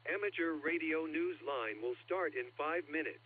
Amateur Radio Newsline will start in 5 minutes.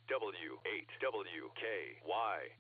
W8WKY.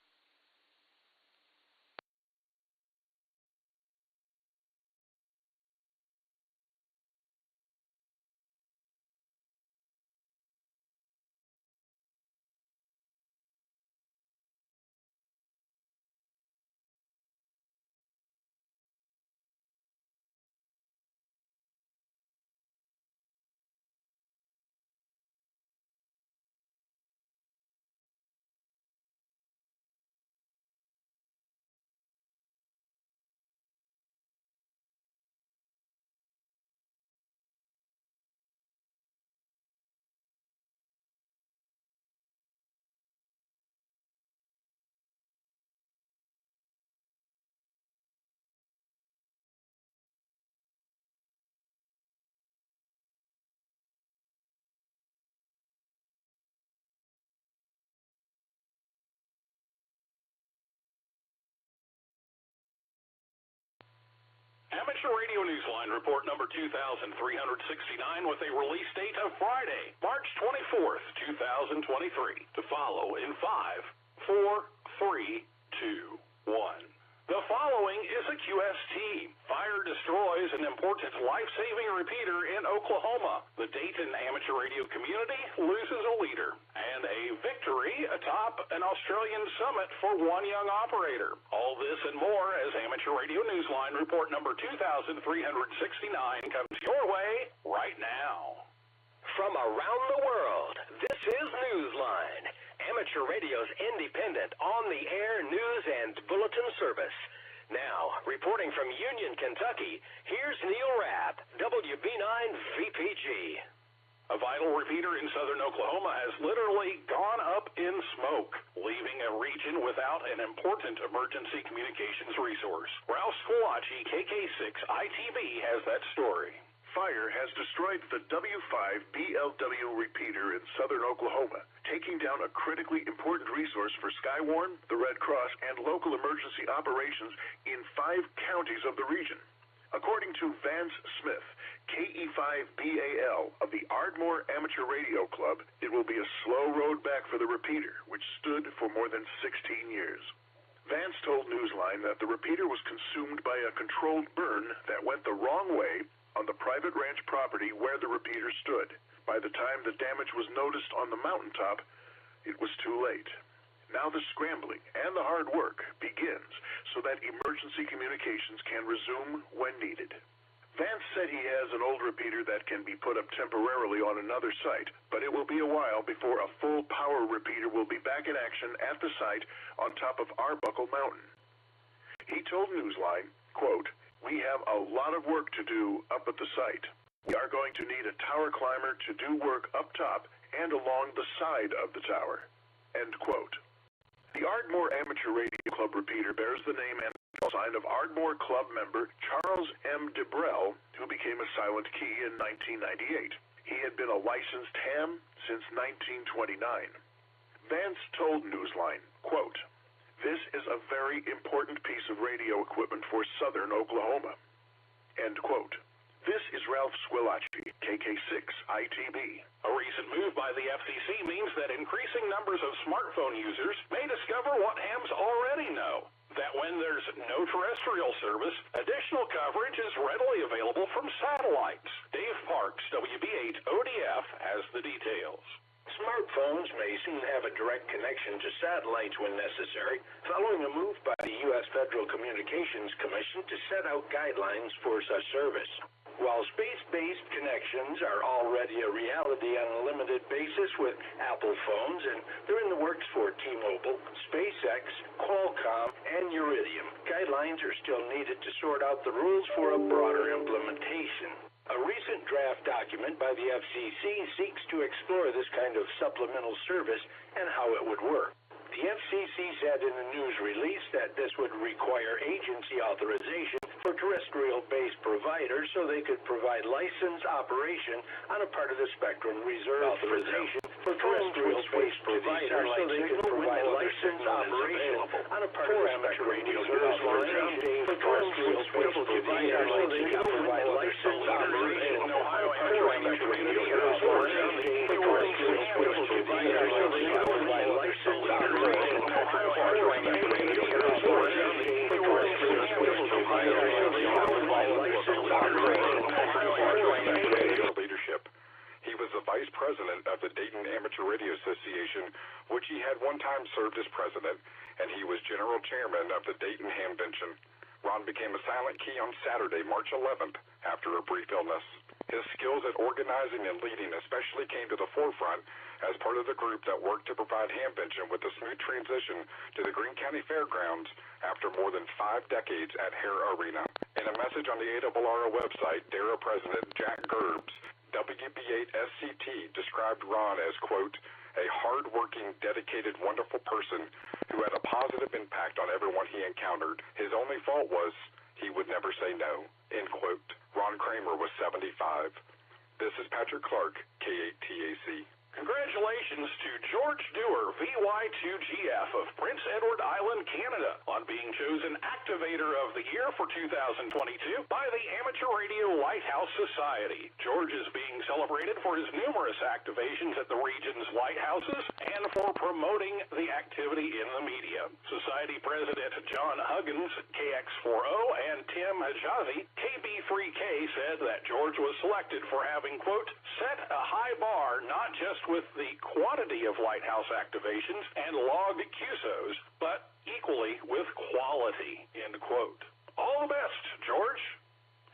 Amateur Radio Newsline report number 2369 with a release date of Friday, March 24th, 2023. To follow in 5, 4, 3, 2, 1. The following is a QST. Fire destroys an important life-saving repeater in Oklahoma. The Dayton amateur radio community loses a leader. And a victory atop an Australian summit for one young operator. All this and more as Amateur Radio Newsline report number 2369 comes your way right now. From around the world, this is Newsline, Amateur Radio's independent, on-the-air news and bulletin service. Now, reporting from Union, Kentucky, here's Neil Rapp, WB9VPG. A vital repeater in southern Oklahoma has literally gone up in smoke, leaving a region without an important emergency communications resource. Ralph Squillace, KK6ITB, has that story. Fire has destroyed the W5BLW repeater in southern Oklahoma, taking down a critically important resource for Skywarn, the Red Cross, and local emergency operations in 5 counties of the region. According to Vance Smith, KE5BAL of the Ardmore Amateur Radio Club, it will be a slow road back for the repeater, which stood for more than 16 years. Vance told Newsline that the repeater was consumed by a controlled burn that went the wrong way on the private ranch property where the repeater stood. By the time the damage was noticed on the mountaintop, it was too late. Now the scrambling and the hard work begins so that emergency communications can resume when needed. Vance said he has an old repeater that can be put up temporarily on another site, but it will be a while before a full power repeater will be back in action at the site on top of Arbuckle Mountain. He told Newsline, quote, "We have a lot of work to do up at the site. We are going to need a tower climber to do work up top and along the side of the tower." End quote. The Ardmore Amateur Radio Club repeater bears the name and sign of Ardmore Club member Charles M. DeBrell, who became a silent key in 1998. He had been a licensed ham since 1929. Vance told Newsline, quote, "This is a very important piece of radio equipment for southern Oklahoma." End quote. This is Ralph Squillace, KK6ITB. A recent move by the FCC means that increasing numbers of smartphone users may discover what hams already know, that when there's no terrestrial service, additional coverage is readily available from satellites. Dave Parks, WB8 ODF, has the details. Smartphones may soon have a direct connection to satellites when necessary, following a move by the U.S. Federal Communications Commission to set out guidelines for such service. While space-based connections are already a reality on a limited basis with Apple phones, and they're in the works for T-Mobile, SpaceX, Qualcomm, and Iridium, guidelines are still needed to sort out the rules for a broader implementation. A recent draft document by the FCC seeks to explore this kind of supplemental service and how it would work. The FCC said in a news release that this would require agency authorization for terrestrial-based providers so they could provide license operation on a part of the spectrum reserved authorization for terrestrial-based providers so they could provide license operation on a part of the spectrum reserved authorization for terrestrial-based providers so they could provide license operation on a part of the spectrum reserved authorization for terrestrial-based providers so they could provide license operation. Leadership. He was the vice president of the Dayton Amateur Radio Association, which he had one time served as president, and he was general chairman of the Dayton Hamvention. Ron became a silent key on Saturday, March 11th, after a brief illness. His skills at organizing and leading especially came to the forefront as part of the group that worked to provide Hamvention with a smooth transition to the Greene County Fairgrounds after more than 5 decades at Hare Arena. In a message on the ARRO website, DARA President Jack Gerbs, WB8SCT, described Ron as, quote, "a hard-working, dedicated, wonderful person who had a positive impact on everyone he encountered. His only fault was he would never say no," end quote. Ron Kramer was 75. This is Patrick Clark, K8TAC. Congratulations to George Dewar, VY2GF of Prince Edward Island, Canada, on being chosen Activator of the Year for 2022 by the Amateur Radio Lighthouse Society. George is being celebrated for his numerous activations at the region's lighthouses and for promoting the activity in the media. Society President John Huggins, KX40, and Tim Hajazi, KB3K, said that George was selected for having, quote, set a high bar not just with the quantity of lighthouse activations and log QSOs, but equally with quality, end quote. All the best, George.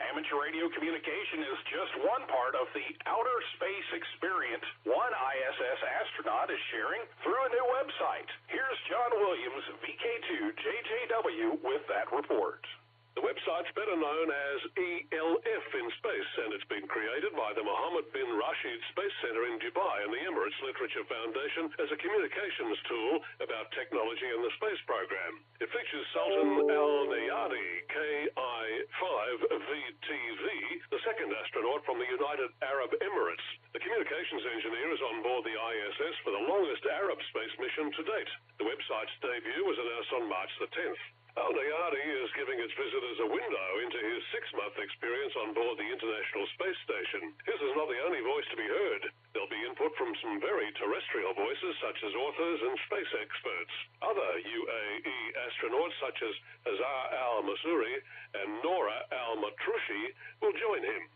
Amateur radio communication is just one part of the outer space experience one ISS astronaut is sharing through a new website. Here's John Williams, VK2JJW, with that report. The website's better known as ELF in space, and it's been created by the Mohammed bin Rashid Space Center in Dubai and the Emirates Literature Foundation as a communications tool about technology and the space program. It features Sultan Al-Nayadi, KI-5VTV, the second astronaut from the United Arab Emirates. The communications engineer is on board the ISS for the longest Arab space mission to date. The website's debut was announced on March the 10th. Al-Nayadi is giving its visitors a window into his 6-month experience on board the International Space Station. His is not the only voice to be heard. There'll be input from some very terrestrial voices, such as authors and space experts. Other UAE astronauts, such as Hazar Al-Masuri and Nora Al-Matrushi, will join him.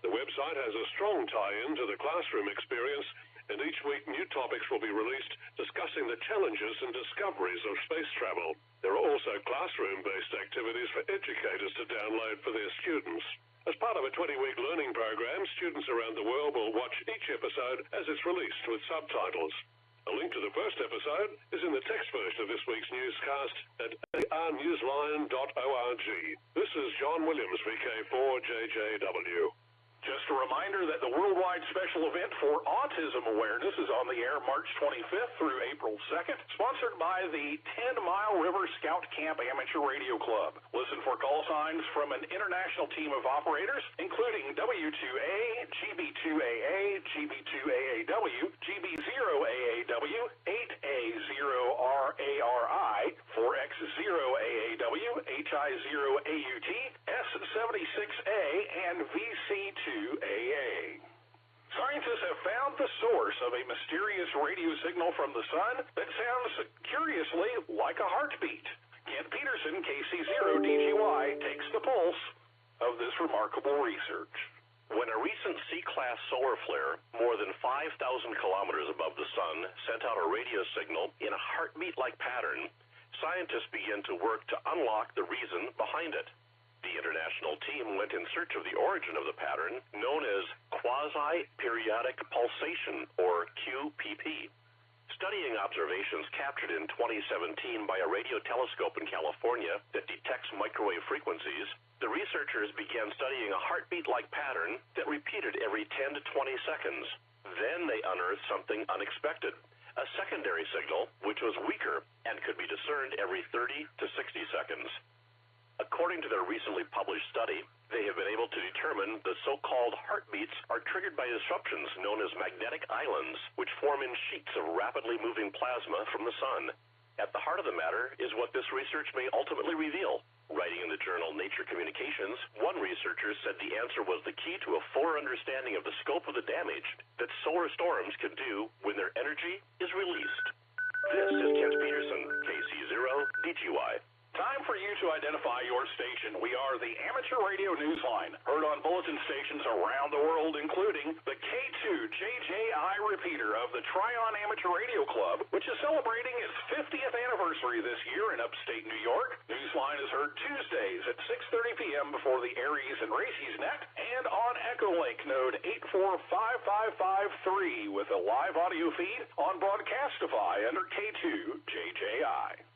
The website has a strong tie-in to the classroom experience, and each week new topics will be released discussing the challenges and discoveries of space travel. There are also classroom-based activities for educators to download for their students. As part of a 20-week learning program, students around the world will watch each episode as it's released with subtitles. A link to the first episode is in the text version of this week's newscast at arnewsline.org. This is John Williams, VK4JJW. Just a reminder that the worldwide special event for autism awareness is on the air March 25th through April 2nd, sponsored by the 10 Mile River Scout Camp Amateur Radio Club. Listen for call signs from an international team of operators, including W2A, GB2AA, GB2AAW, GB0AAW, 8A0RARI, 4X0AAW, HI0AUT, S76A, and VC2AA. Scientists have found the source of a mysterious radio signal from the sun that sounds curiously like a heartbeat. Kent Peterson, KC0DGY, takes the pulse of this remarkable research. When a recent C-class solar flare, more than 5,000 kilometers above the sun, sent out a radio signal in a heartbeat-like pattern, scientists began to work to unlock the reason behind it. The international team went in search of the origin of the pattern, known as quasi-periodic pulsation, or QPP. Studying observations captured in 2017 by a radio telescope in California that detects microwave frequencies, the researchers began studying a heartbeat-like pattern that repeated every 10 to 20 seconds. Then they unearthed something unexpected, a secondary signal which was weaker and could be discerned every 30 to 60 seconds. According to their recently published study, they have been able to determine the so-called heartbeats are triggered by disruptions known as magnetic islands, which form in sheets of rapidly moving plasma from the sun. At the heart of the matter is what this research may ultimately reveal. Writing in the journal Nature Communications, one researcher said the answer was the key to a fuller understanding of the scope of the damage that solar storms can do when their energy is released. This is Kent Peterson, KC0DGY. Time for you to identify your station. We are the Amateur Radio Newsline, heard on bulletin stations around the world, including the K2JJI repeater of the Tryon Amateur Radio Club, which is celebrating its 50th anniversary this year in upstate New York. Newsline is heard Tuesdays at 6:30 p.m. before the Aries and Races Net, and on Echolink node 845553 with a live audio feed on Broadcastify under K2JJI.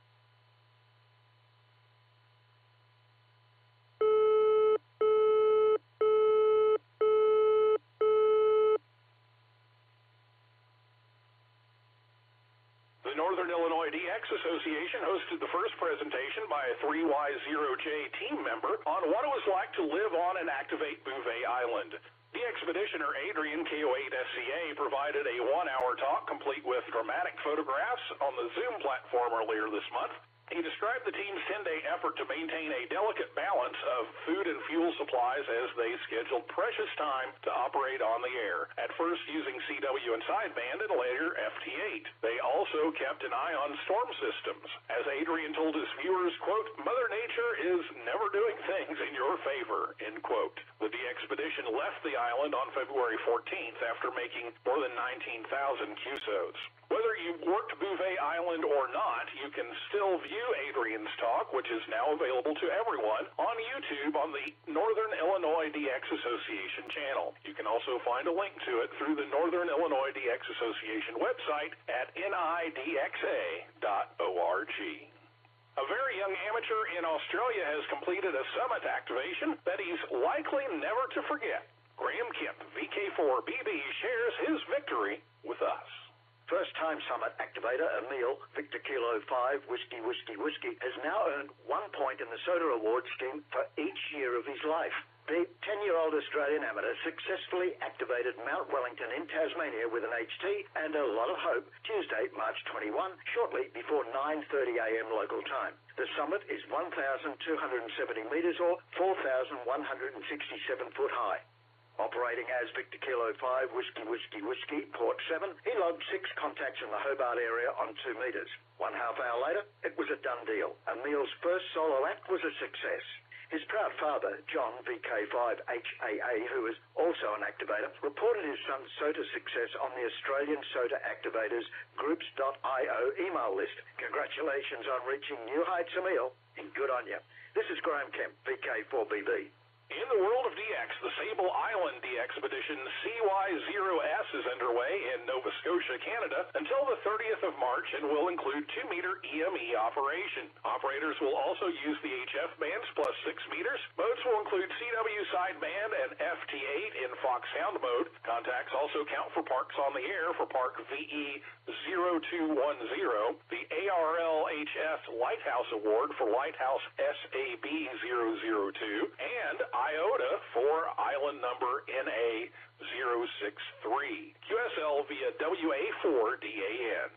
The Northern Illinois DX Association hosted the first presentation by a 3Y0J team member on what it was like to live on and activate Bouvet Island. The expeditioner Adrian, KO8SCA, provided a one-hour talk complete with dramatic photographs on the Zoom platform earlier this month. He described the team's 10-day effort to maintain a delicate balance of food and fuel supplies as they scheduled precious time to operate on the air, at first using CW and sideband and later FT8. They also kept an eye on storm systems. As Adrian told his viewers, quote, "Mother Nature is never doing things in your favor," end quote. The D-Expedition left the island on February 14th after making more than 19,000 QSOs. Whether you worked Bouvet Island or not, you can still view Adrian's talk, which is now available to everyone, on YouTube on the Northern Illinois DX Association channel. You can also find a link to it through the Northern Illinois DX Association website at nidxa.org. A very young amateur in Australia has completed a summit activation that he's likely never to forget. Graham Kemp, VK4BB, shares his victory with us. First-time summit activator Emil, Victor Kilo 5, Whiskey, Whiskey, Whiskey, has now earned 1 point in the Soda Award scheme for each year of his life. The 10-year-old Australian amateur successfully activated Mount Wellington in Tasmania with an HT and a lot of hope Tuesday, March 21, shortly before 9:30 a.m. local time. The summit is 1,270 metres or 4,167 foot high. Operating as Victor Kilo 5, Whiskey, Whiskey, Whiskey, Port 7, he logged 6 contacts in the Hobart area on 2 metres. 1/2 hour later, it was a done deal. Emil's first solo act was a success. His proud father, John VK5HAA, who is also an activator, reported his son's SOTA success on the Australian SOTA Activators Groups.io email list. Congratulations on reaching new heights, Emil, and good on you. This is Graham Kemp, VK4BB. In the world of DX, the Sable Island D-Expedition CY0S is underway in Nova Scotia, Canada, until the 30th of March and will include 2-meter EME operation. Operators will also use the HF bands plus 6 meters. Modes will include CW sideband and FT8 in Fox sound mode. Contacts also count for parks on the air for Park VE0210, the ARLHS Lighthouse Award for Lighthouse SAB002, and IOTA for island number NA063. QSL via WA4DAN.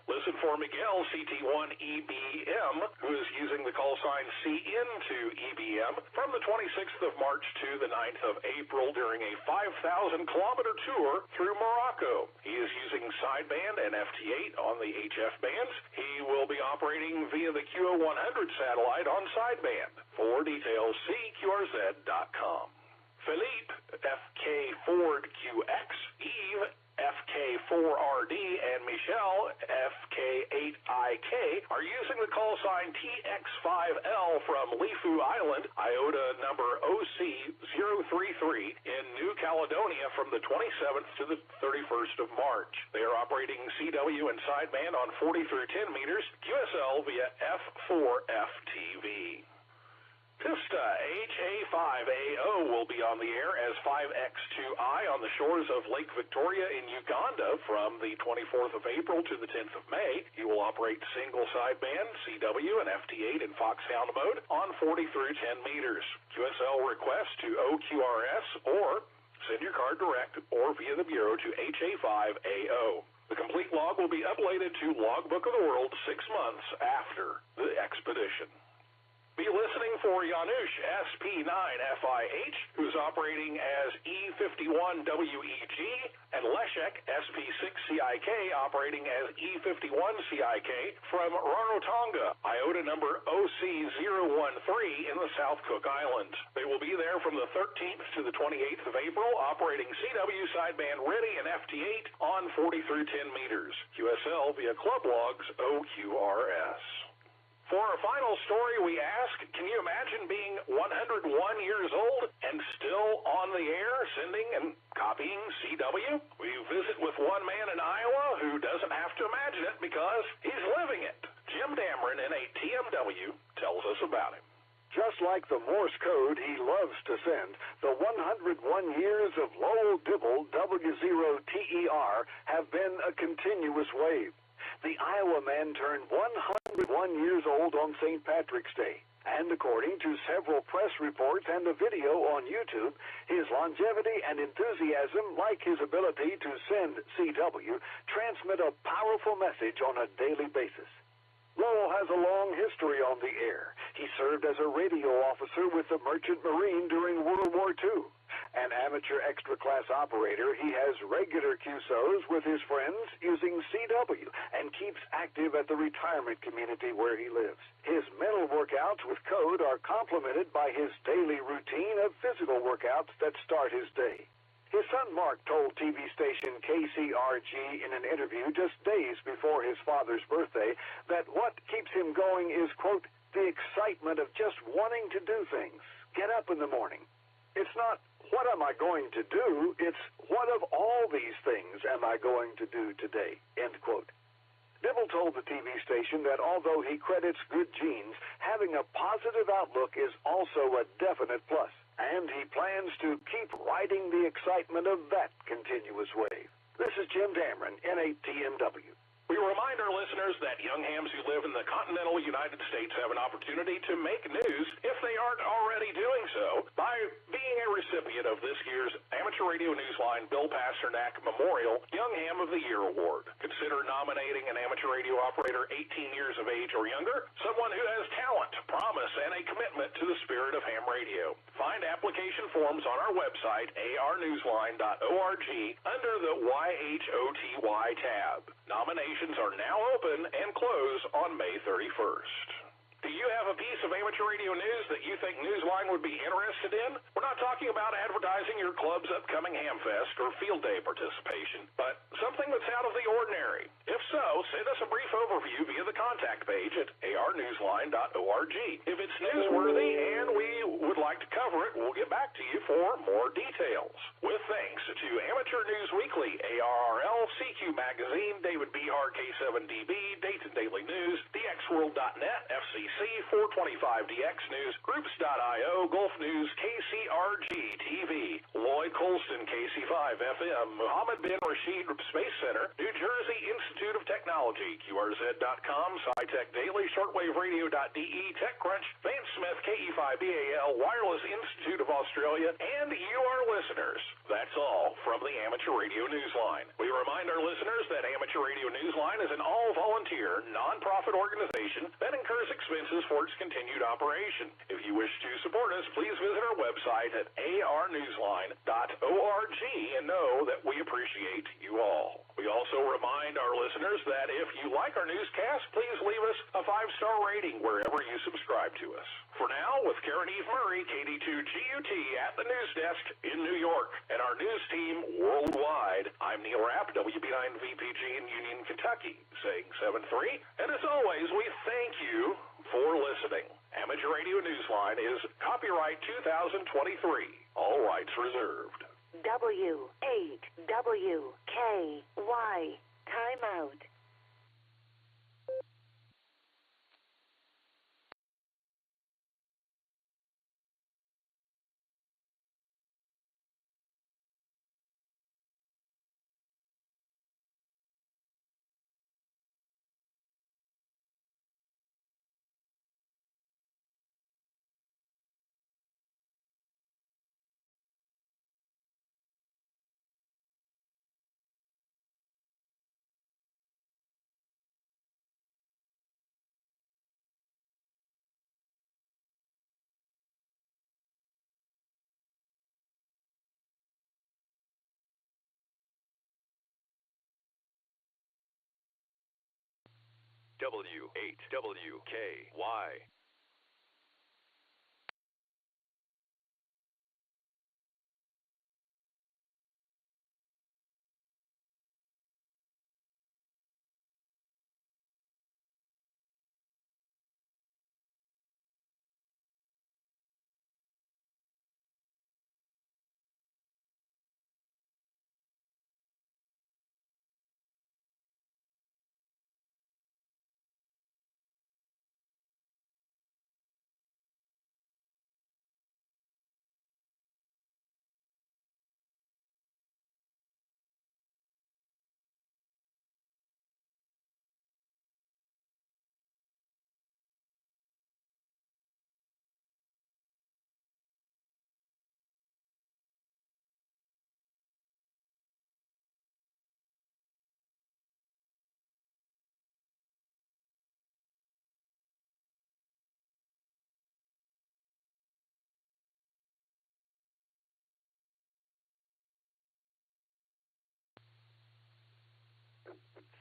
Listen for Miguel, CT1EBM, who is using the call sign CN2EBM from the 26th of March to the 9th of April during a 5,000-kilometer tour through Morocco. He is using sideband and FT8 on the HF bands. He will be operating via the QO100 satellite on sideband. For details, see QRZ.com. Philippe, FK Ford QX, Eve, FK4RD, and Michelle, FK8IK, are using the call sign TX5L from Lifu Island, IOTA number OC033, in New Caledonia from the 27th to the 31st of March. They are operating CW and sideband on 40 through 10 meters, QSL via F4FTV. Pista HA5AO will be on the air as 5X2I on the shores of Lake Victoria in Uganda from the 24th of April to the 10th of May. He will operate single sideband, CW, and FT8 in Fox sound mode on 40 through 10 meters. QSL request to OQRS or send your card direct or via the Bureau to HA5AO. The complete log will be uploaded to Logbook of the World 6 months after the expedition. Be listening for Janusz SP9FIH, who's operating as E51WEG, and Leszek SP6CIK, operating as E51CIK from Rarotonga, IOTA number OC013 in the South Cook Islands. They will be there from the 13th to the 28th of April, operating CW sideband ready and FT8 on 40 through 10 meters. QSL via Club Logs OQRS. For our final story, we ask, can you imagine being 101 years old and still on the air, sending and copying CW? We visit with one man in Iowa who doesn't have to imagine it because he's living it. Jim Dameron in a TMW tells us about him. Just like the Morse code he loves to send, the 101 years of Lowell Dibble W0TER have been a continuous wave. The Iowa man turned 101 years old on St. Patrick's Day. And according to several press reports and a video on YouTube, his longevity and enthusiasm, like his ability to send CW, transmit a powerful message on a daily basis. Lowell has a long history on the air. He served as a radio officer with the Merchant Marine during World War II. An amateur extra-class operator, he has regular QSOs with his friends using CW and keeps active at the retirement community where he lives. His mental workouts with code are complemented by his daily routine of physical workouts that start his day. His son Mark told TV station KCRG in an interview just days before his father's birthday that what keeps him going is, quote, the excitement of just wanting to do things. Get up in the morning. It's not, what am I going to do? It's, what of all these things am I going to do today? End quote. Dibble told the TV station that although he credits good genes, having a positive outlook is also a definite plus. And he plans to keep riding the excitement of that continuous wave. This is Jim Dameron, N8TMW. We remind our listeners that young hams who live in the continental United States have an opportunity to make news, if they aren't already doing so, by being a recipient of this year's Amateur Radio Newsline Bill Pasternak Memorial Young Ham of the Year Award. Consider nominating an amateur radio operator 18 years of age or younger, someone who has talent, promise, and a commitment to the spirit of ham radio. Find application forms on our website, arnewsline.org, under the YHOTY tab. Nominations are now open and close on May 31st. Do you have a piece of amateur radio news that you think Newsline would be interested in? We're not talking about advertising your club's upcoming Hamfest or field day participation, but something that's out of the ordinary. If so, send us a brief overview via the contact page at arnewsline.org. If it's newsworthy and we would like to cover it, we'll get back to you for more details. With thanks to Amateur News Weekly, ARRL, CQ Magazine, David Behar, K7DB, Dayton Daily News, DXWorld.net, FCC, 425DX News, Groups.io, Gulf News, KCRG TV, Lloyd Colston, KC5 FM, Mohammed bin Rashid Space Center, New Jersey Institute of Technology, QRZ.com, SciTech Daily, ShortWaveRadio.de, TechCrunch, Vance Smith, KE5BAL, Wireless Institute of Australia, and you, our listeners. That's all from the Amateur Radio Newsline. We remind our listeners that Amateur Radio Newsline is an all-volunteer, non-profit organization that incurs expenses for its continued operation. If you wish to support us, please visit our website at arnewsline.org and know that we appreciate you all. We also remind our listeners that if you like our newscast, please leave us a 5-star rating wherever you subscribe to us. For now, with Karen Eve Murray, KD2GUT at the news desk in New York, and our news team worldwide, I'm Neil Rapp, WB9VPG in Union, Kentucky, saying 7-3. And as always, we thank you for listening. Amateur Radio Newsline is copyright 2023. All rights reserved. W8WKY. Time out. W8WKY.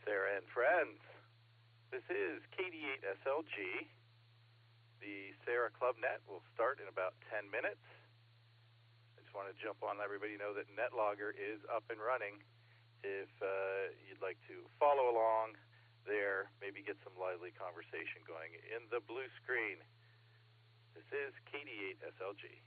Sarah and friends, this is KD8SLG. The Sarah Club Net will start in about 10 minutes. I just want to jump on and let everybody know that NetLogger is up and running. If you'd like to follow along there, maybe get some lively conversation going in the blue screen. This is KD8SLG.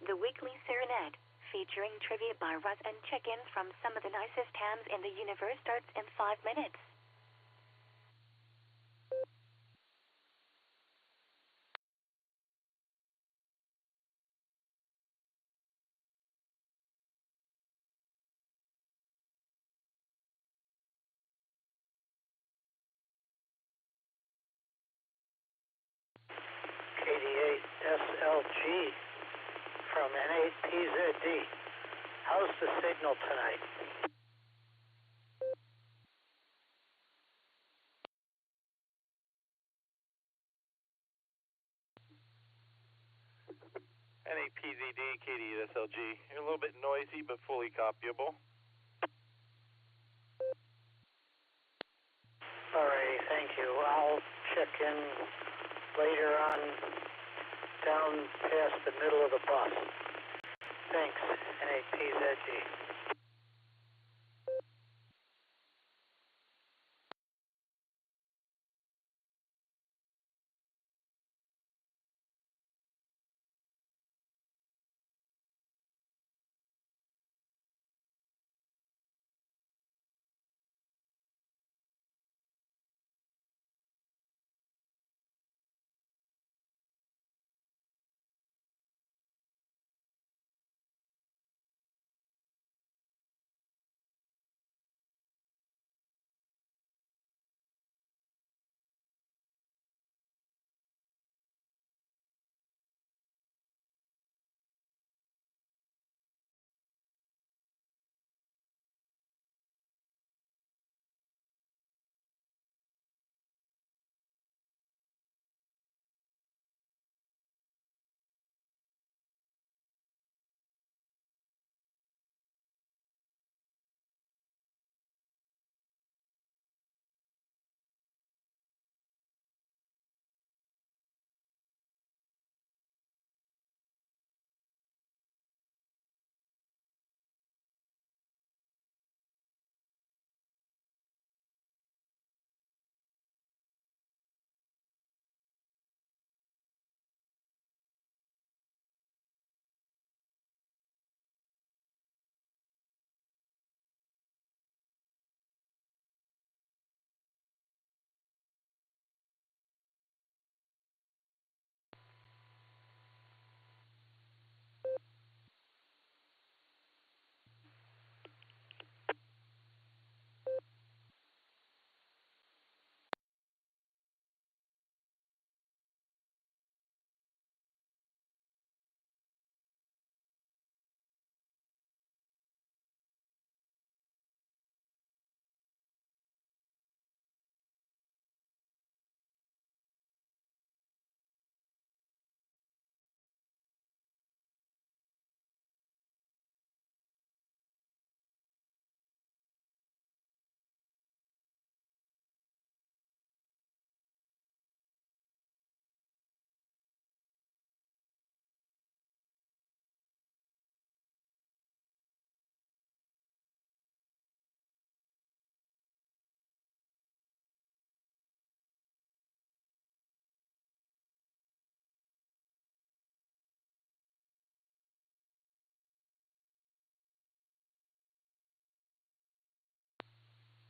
The weekly Serenade featuring trivia by Russ and check-ins from some of the nicest hams in the universe starts in 5 minutes. SLG from N8PZD. How's the signal tonight? N8PZD, KD8SLG. You're a little bit noisy, but fully copyable. Alrighty, thank you. I'll check in later on down past the middle of the bus. Thanks, N8PZD.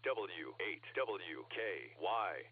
W8WKY.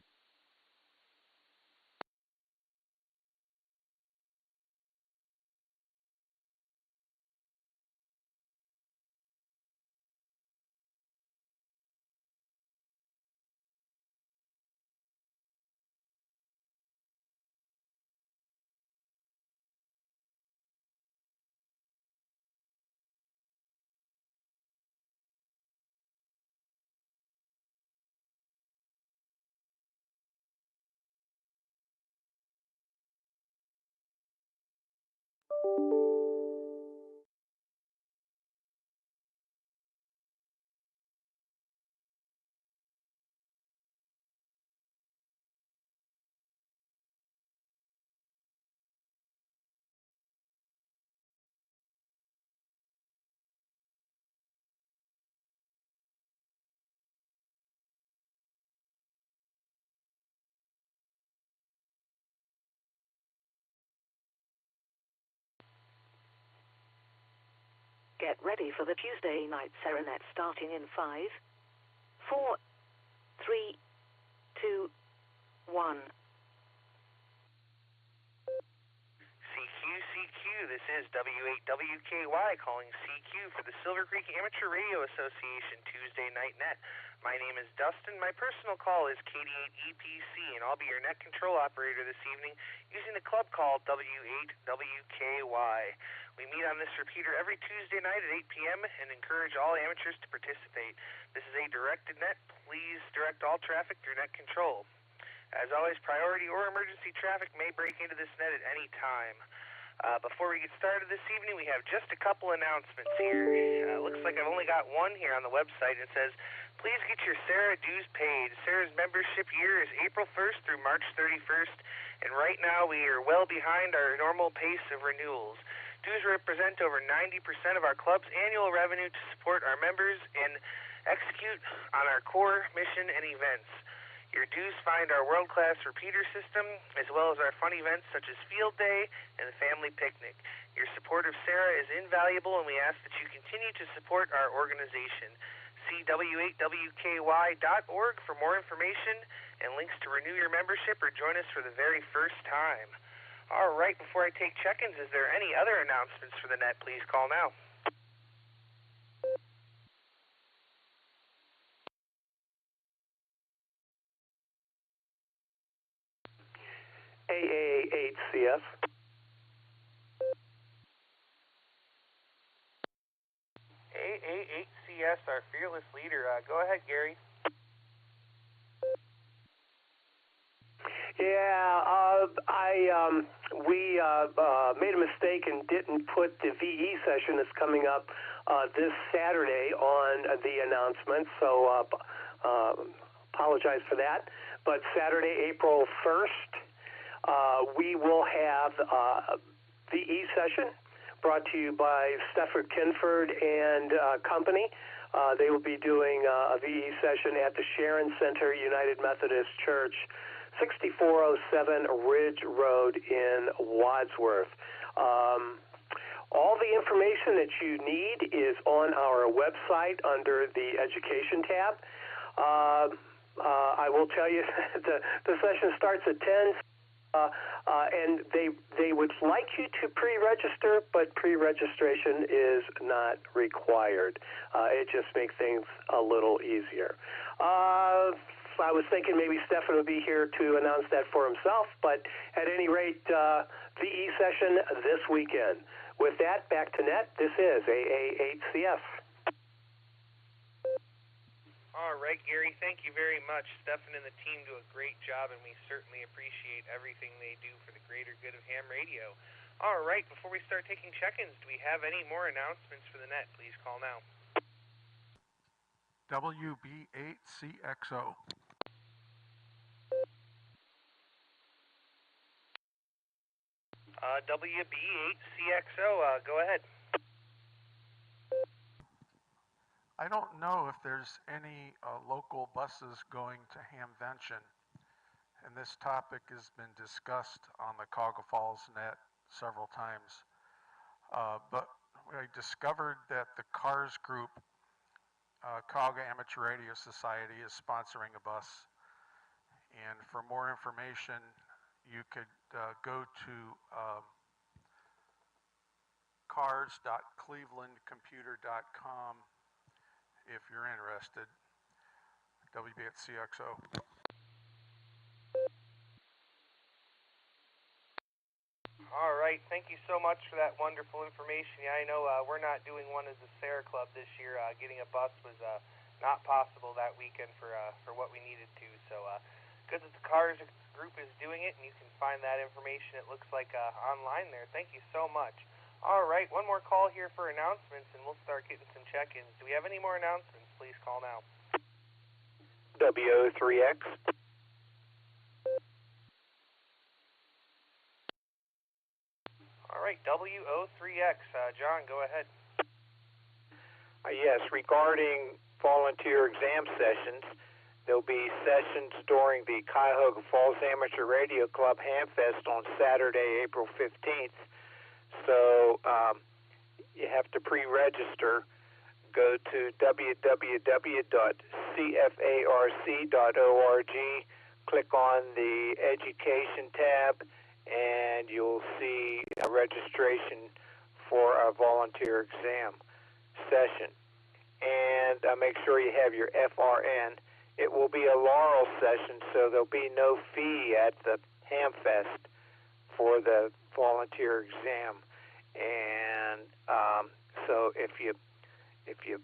Get ready for the Tuesday night serenade starting in 5, 4, 3, 2, 1. CQ, this is W8WKY calling CQ for the Silvercreek Amateur Radio Association Tuesday Night Net. My name is Dustin. My personal call is KD8EPC, and I'll be your net control operator this evening using the club call W8WKY. We meet on this repeater every Tuesday night at 8 p.m. and encourage all amateurs to participate. This is a directed net. Please direct all traffic through net control. As always, priority or emergency traffic may break into this net at any time. Before we get started this evening, we have just a couple announcements here. Looks like I've only got one here on the website. It says, please get your SARA dues paid. SARA's membership year is April 1st through March 31st, and right now we are well behind our normal pace of renewals. Dues represent over 90% of our club's annual revenue to support our members and execute on our core mission and events. Your dues find our world-class repeater system, as well as our fun events such as Field Day and the Family Picnic. Your support of SARA is invaluable, and we ask that you continue to support our organization. See W8WKY.org for more information and links to renew your membership or join us for the very first time. All right, before I take check-ins, is there any other announcements for the net? Please call now. AA8CS. AA8CS, our fearless leader. Go ahead, Gary. Yeah, we made a mistake and didn't put the VE session that's coming up this Saturday on the announcement, so apologize for that. But Saturday, April 1st, we will have VE session brought to you by Stefford Kinford and Company. They will be doing a VE session at the Sharon Center United Methodist Church, 6407 Ridge Road in Wadsworth. All the information that you need is on our website under the Education tab. I will tell you the session starts at 10. And they would like you to pre-register, but pre-registration is not required. It just makes things a little easier. I was thinking maybe Stefan would be here to announce that for himself, but at any rate, VE session this weekend. With that, back to net, this is AA8CS. All right, Gary, thank you very much. Stefan and the team do a great job, and we certainly appreciate everything they do for the greater good of ham radio. All right, before we start taking check-ins, do we have any more announcements for the net? Please call now. WB8CXO. WB8CXO, go ahead. I don't know if there's any local buses going to Hamvention, and this topic has been discussed on the Cauga Falls net several times. But I discovered that the CARS group, Cauga Amateur Radio Society, is sponsoring a bus. And for more information, you could go to cars.clevelandcomputer.com if you're interested. WB8CXO. All right, thank you so much for that wonderful information. Yeah, I know we're not doing one as a SARA club this year. Getting a bus was not possible that weekend for what we needed to. So good that the CARS group is doing it, and you can find that information, it looks like, online there. Thank you so much. All right, one more call here for announcements, and we'll start getting some check-ins. Do we have any more announcements? Please call now. WO3X. All right, WO3X. John, go ahead. Yes, regarding volunteer exam sessions, there'll be sessions during the Cuyahoga Falls Amateur Radio Club Hamfest on Saturday, April 15th. So you have to pre-register. Go to www.cfarc.org, click on the Education tab, and you'll see a registration for a volunteer exam session. And make sure you have your FRN. It will be a Laurel session, so there'll be no fee at the Hamfest for the volunteer exam. And so if you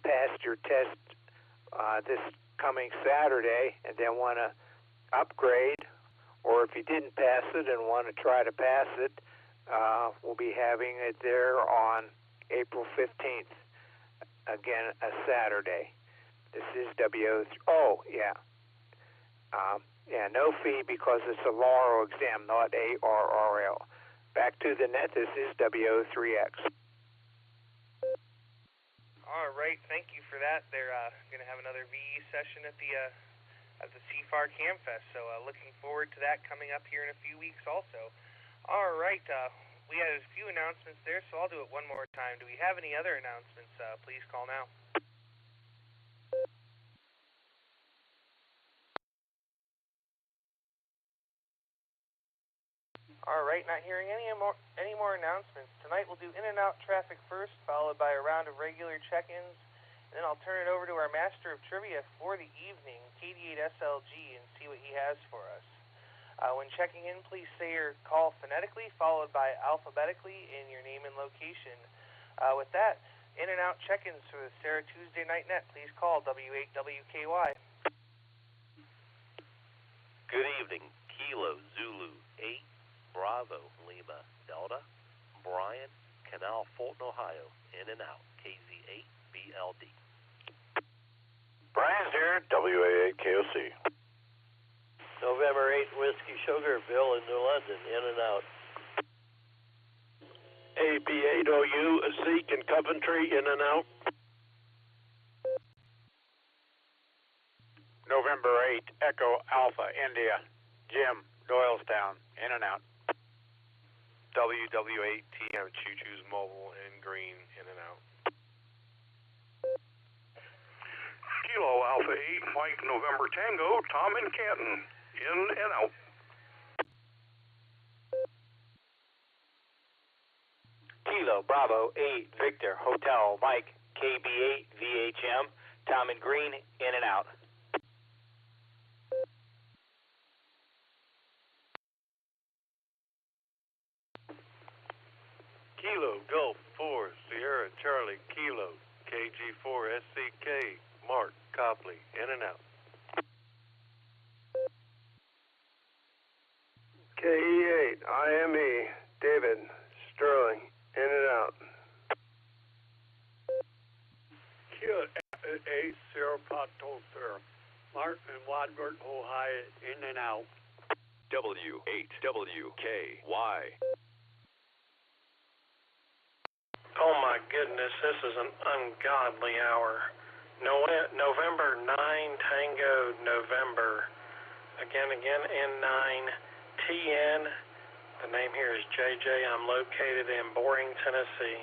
passed your test this coming Saturday and then want to upgrade, or if you didn't pass it and want to try to pass it, we'll be having it there on April 15th. Again, a Saturday. This is no fee because it's a Laurel exam, not ARRL. Back to the net, this is WO3X. All right, thank you for that. They're going to have another VE session at the CFAR Camfest, so looking forward to that coming up here in a few weeks also. All right, we had a few announcements there, so I'll do it one more time. Do we have any other announcements? Please call now. All right, not hearing any more announcements. Tonight we'll do in and out traffic first, followed by a round of regular check-ins, and then I'll turn it over to our master of trivia for the evening, KD8SLG, and see what he has for us. When checking in, please say your call phonetically, followed by alphabetically in your name and location. With that, in and out check-ins for the Sarah Tuesday Night Net. Please call W8WKY. Good evening, Kilo Zulu 8. Bravo, Lima, Delta, Brian, Canal, Fulton, Ohio, in and out, KZ8BLD. Brian's here, WA8KOC. November 8, Whiskey Sugar, Bill in New London, in and out. AB8OU, Assoc in Coventry, in and out. November 8, Echo Alpha, India, Jim, Doylestown, in and out. WW8TM, Choo-Choo's Mobile in Green, in and out. Kilo Alpha 8, Mike November Tango, Tom in Canton, in and out. Kilo Bravo 8, Victor Hotel Mike, KB8 VHM, Tom in Green, in and out. Kilo Gulf 4, Sierra Charlie Kilo, KG4 SCK, Mark Copley, in and out. KE8, IME, David Sterling, in and out. Kilo 8, Sierra Pato, Sir, Martin Wadbert, Ohio, in and out. W8WKY. Oh my goodness, this is an ungodly hour. November 9, Tango, November. Again, N9, TN. The name here is JJ. I'm located in Boring, Tennessee.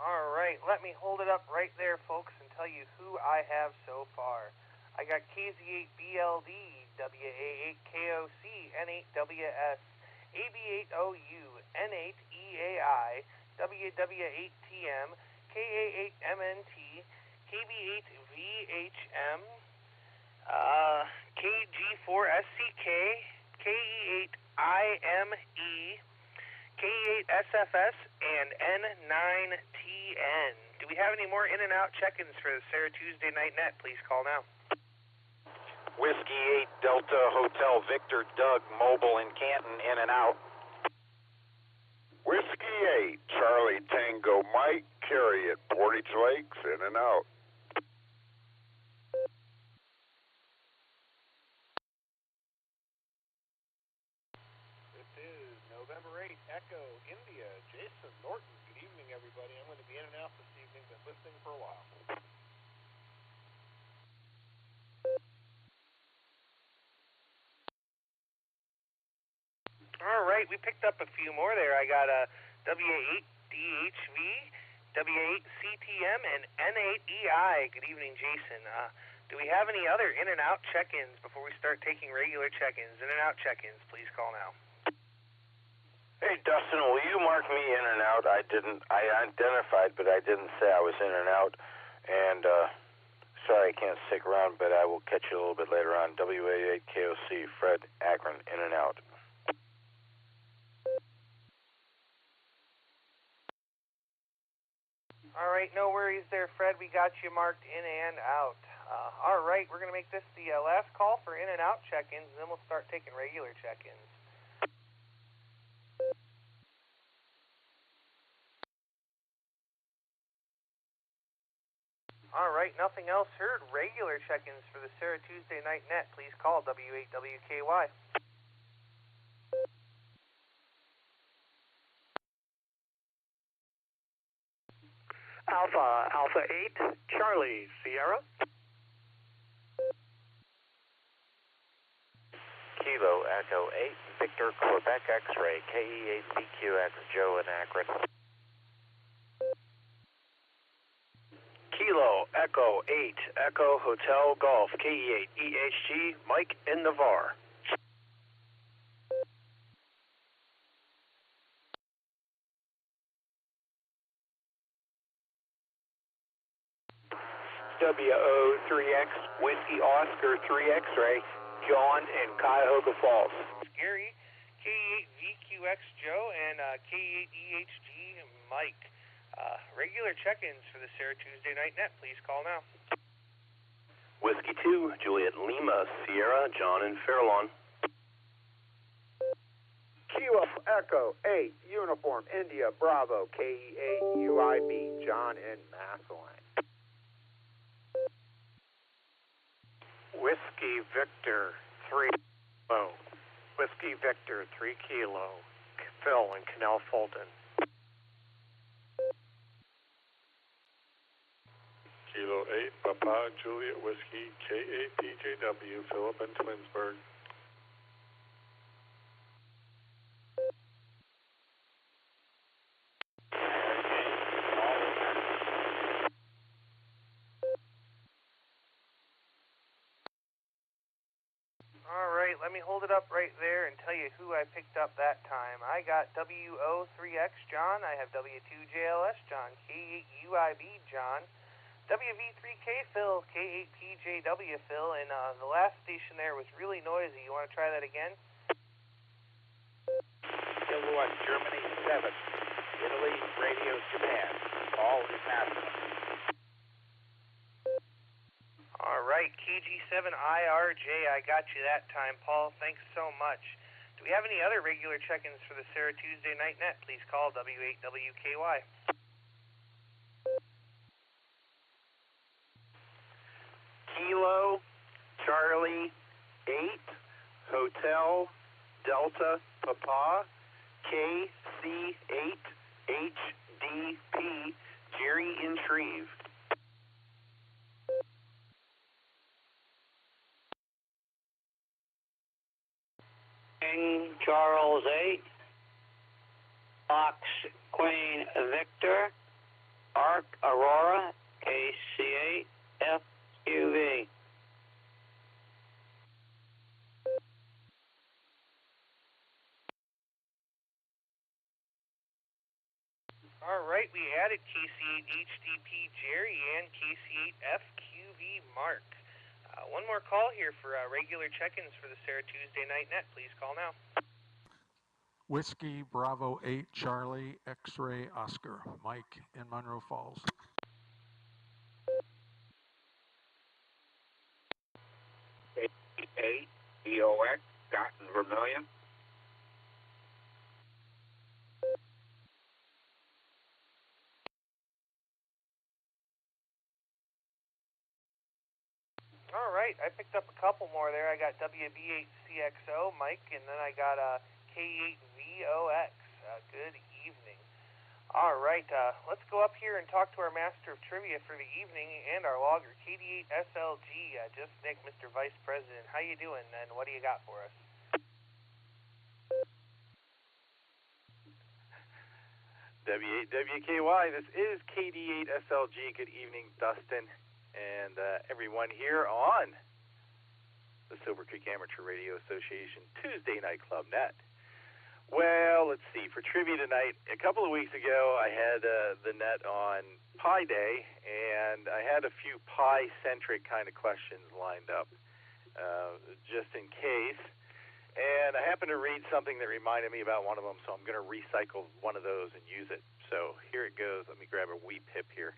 All right, let me hold it up right there, folks, and tell you who I have so far. I got KZ8BLD, WA8KOC, N8WS, AB8OU, N8EAI, WW8TM, KA8MNT, KB8VHM, KG4SCK, KE8IME, K8SFS, and N9TN. Do we have any more in and out check-ins for the Sarah Tuesday Night Net? Please call now. Whiskey 8, Delta Hotel Victor Doug, Mobile in Canton, in and out. Whiskey 8, Charlie Tango Mike, Carry at Portage Lakes, in and out. This is November 8, Echo, India, Jason Norton. Good evening, everybody. I'm going to be in and out this evening, been listening for a while. All right. right, we picked up a few more there. I got a WA8DHV, WA8CTM, and N8EI. Good evening, Jason. Do we have any other in and out check-ins before we start taking regular check-ins? In and out check-ins, please call now. Hey, Dustin, will you mark me in and out? I identified, but I didn't say I was in and out. And sorry I can't stick around, but I will catch you a little bit later on. WA8KOC, Fred, Akron, in and out. All right, no worries there, Fred. We got you marked in and out. All right, we're going to make this the last call for in and out check-ins, and then we'll start taking regular check-ins. All right, nothing else heard. Regular check-ins for the Sarah Tuesday Night Net. Please call W8WKY. Alpha 8, Charlie, Sierra. Kilo Echo 8, Victor, Quebec X-Ray, KE8BQX, Joe in Akron. Kilo Echo 8, Echo Hotel Golf, KE8EHG, Mike in Navarre. WO3X, Whiskey Oscar 3 X-Ray, John in Cuyahoga Falls. Gary, K8VQX Joe, and K8EHG Mike. Regular check-ins for the Sarah Tuesday Night Net. Please call now. Whiskey 2, Juliet Lima, Sierra, John in Fairlawn. Kilo Echo 8, Uniform India Bravo, KE8UIB, John in Massillon. Whiskey Victor 3 Kilo. Whiskey Victor 3 Kilo. Phil in Canal Fulton. Kilo 8, Papa Juliet Whiskey, K8PJW, Philip in Twinsburg. All right, let me hold it up right there and tell you who I picked up that time. I got WO3X John, I have W2JLS John, K8UIB John, WV3K Phil, K8PJW Phil, and the last station there was really noisy. You want to try that again? Kilowatt Germany 7, Italy Radio Japan, all is happening. All right, KG7IRJ, I got you that time, Paul. Thanks so much. Do we have any other regular check-ins for the Sarah Tuesday Night Net? Please call W8WKY. Kilo Charlie 8, Hotel Delta Papa, KC8 HDP, Jerry in Shreve. King Charles 8, Fox Queen Victor, Arc Aurora, KC8 FQV. All right, we added KC8 HDP Jerry and KC8 FQV Mark. One more call here for regular check-ins for the Sarah Tuesday Night Net. Please call now. Whiskey Bravo 8 Charlie X-Ray Oscar, Mike in Monroe Falls. KC8 EOX, Scott in Vermilion. All right, I picked up a couple more there. I got WB8CXO, Mike, and then I got K8VOX. Good evening. All right, let's go up here and talk to our master of trivia for the evening and our logger, KD8SLG. Just Nick, Mr. Vice President. How you doing, and what do you got for us? W8WKY, this is KD8SLG. Good evening, Dustin, and everyone here on the Silvercreek Amateur Radio Association Tuesday Night Club Net. Well, let's see. For trivia tonight, a couple of weeks ago, I had the net on Pi Day, and I had a few Pi-centric kind of questions lined up, just in case. And I happened to read something that reminded me about one of them, so I'm going to recycle one of those and use it. So here it goes. Let me grab a wee pip here.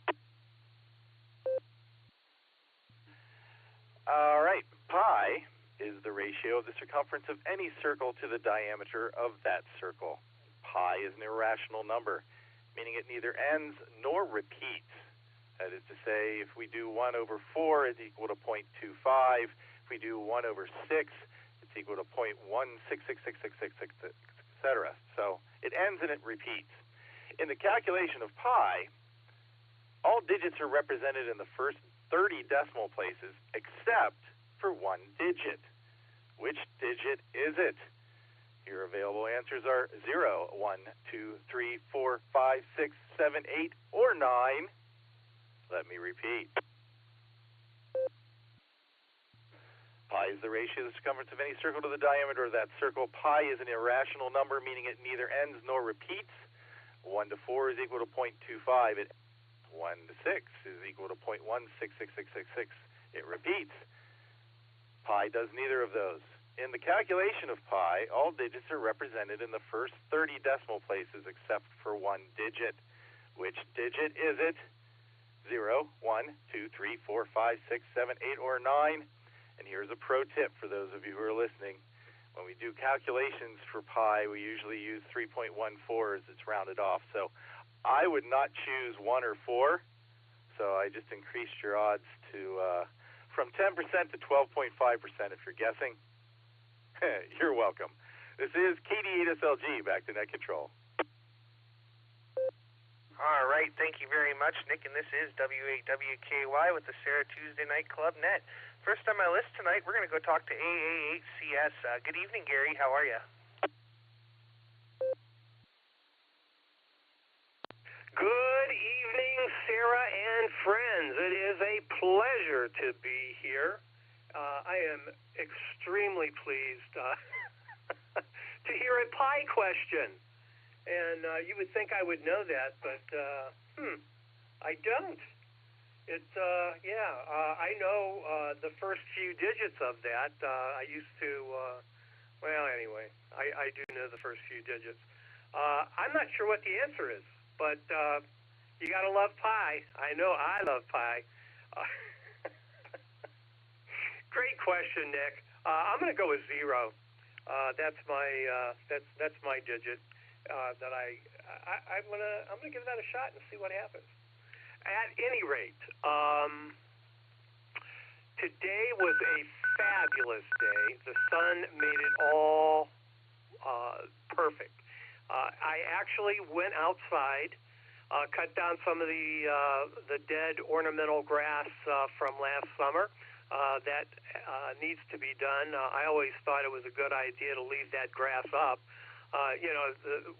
All right. Pi is the ratio of the circumference of any circle to the diameter of that circle. Pi is an irrational number, meaning it neither ends nor repeats. That is to say, if we do 1 over 4, it's equal to 0.25. If we do 1 over 6, it's equal to 0.1666666, etc. So it ends and it repeats. In the calculation of pi, all digits are represented in the first 30 decimal places except for one digit. Which digit is it? Your available answers are 0, 1, 2, 3, 4, 5, 6, 7, 8, or 9. Let me repeat. Pi is the ratio of the circumference of any circle to the diameter of that circle. Pi is an irrational number, meaning it neither ends nor repeats. 1 to 4 is equal to 0.25. 1 to 6 is equal to 0.1666666. It repeats. Pi does neither of those. In the calculation of pi, all digits are represented in the first 30 decimal places except for one digit. Which digit is it? 0, 1, 2, 3, 4, 5, 6, 7, 8, or 9. And here's a pro tip for those of you who are listening. When we do calculations for pi, we usually use 3.14 as it's rounded off. So I would not choose 1 or 4. So I just increased your odds to from 10% to 12.5% if you're guessing. You're welcome. This is KD8SLG, back to net control. All right, thank you very much, Nick, and this is W8WKY with the Sarah Tuesday Night Club Net. First on my list tonight, we're going to go talk to AA8CS. Good evening, Gary. How are you? Good evening, Sarah and friends. It is a pleasure to be here. I am extremely pleased to hear a pi question. And you would think I would know that, but I don't. I know the first few digits of that. I used to, anyway, I do know the first few digits. I'm not sure what the answer is, but you got to love pi. I know I love pi. Great question, Nick. I'm going to go with 0. That's my digit. That I'm gonna give that a shot and see what happens. At any rate, today was a fabulous day. The sun made it all perfect. I actually went outside, cut down some of the dead ornamental grass from last summer. That needs to be done. I always thought it was a good idea to leave that grass up.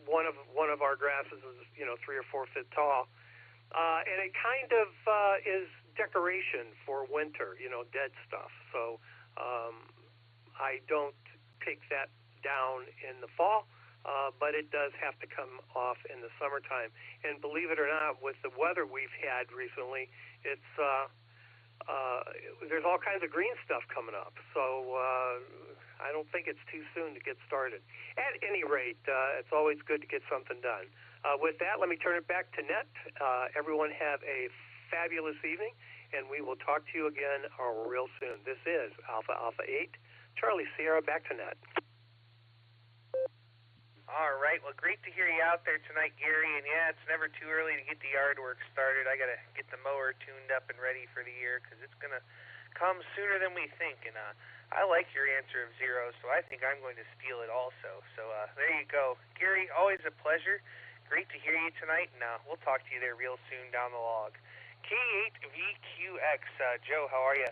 One of our grasses is 3 or 4 feet tall, and it kind of is decoration for winter, dead stuff. So I don't take that down in the fall, but it does have to come off in the summertime. And believe it or not, with the weather we've had recently, it's there's all kinds of green stuff coming up. So I don't think it's too soon to get started. At any rate, it's always good to get something done. With that, let me turn it back to Net. Everyone have a fabulous evening, and we will talk to you again real soon. This is Alpha 8, Charlie Sierra, back to Net. All right, well, great to hear you out there tonight, Gary. And yeah, it's never too early to get the yard work started. I got to get the mower tuned up and ready for the year because it's going to come sooner than we think. And I like your answer of 0, so I think I'm going to steal it also. So there you go. Gary, always a pleasure. Great to hear you tonight, and we'll talk to you there real soon down the log. K8VQX, Joe, how are you?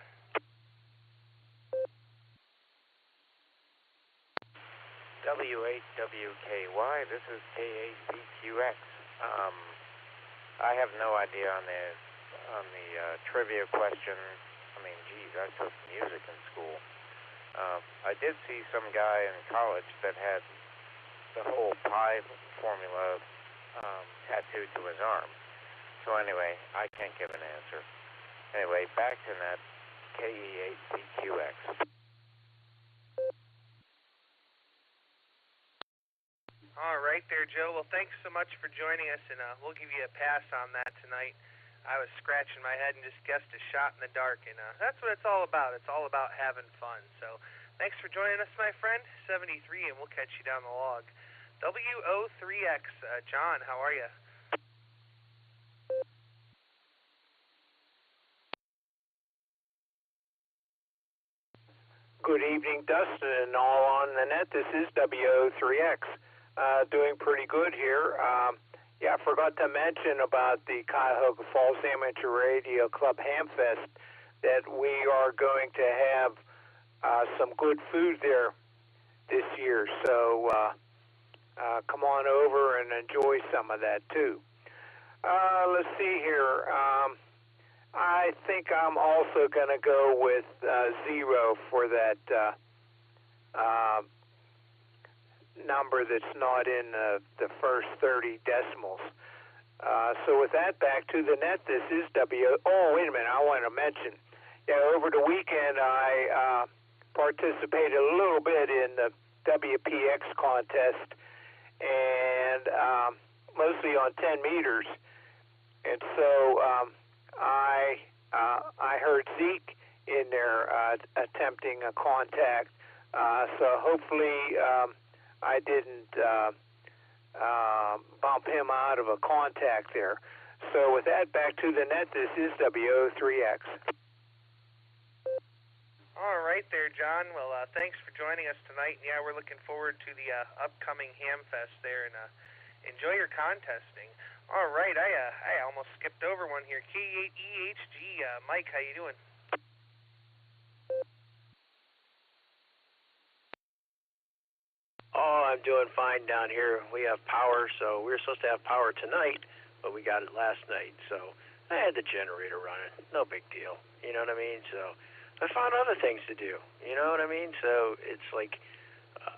W8WKY, this is K8VQX. I have no idea on the trivia question. I mean, geez, I took music in school. I did see some guy in college that had the whole pi formula tattooed to his arm. So anyway, I can't give an answer. Anyway, back to net KE8BQX. All right there, Joe. Well, thanks so much for joining us, and we'll give you a pass on that tonight. I was scratching my head and just guessed a shot in the dark, and that's what it's all about. It's all about having fun. So thanks for joining us, my friend. 73, and we'll catch you down the log. WO3X, John, how are you? Good evening, Dustin, and all on the net. This is WO3X. Doing pretty good here. I forgot to mention about the Cuyahoga Falls Amateur Radio Club Hamfest that we are going to have some good food there this year. So come on over and enjoy some of that too. Let's see here. I think I'm also going to go with 0 for that number that's not in the first 30 decimals. So with that, back to the net. This is Oh, wait a minute. I want to mention, over the weekend I participated a little bit in the WPX contest, and mostly on 10 meters. And so I heard Zeke in there attempting a contact. So hopefully I didn't bump him out of a contact there. So with that, back to the net. This is WO3X. All right there, John. Well, thanks for joining us tonight. Yeah, we're looking forward to the upcoming Hamfest there, and enjoy your contesting. All right, I almost skipped over one here. K8EHG, Mike, how you doing? Oh, I'm doing fine down here. We have power, so we were supposed to have power tonight, but we got it last night, so I had the generator running. No big deal. You know what I mean? So I found other things to do. You know what I mean? So it's like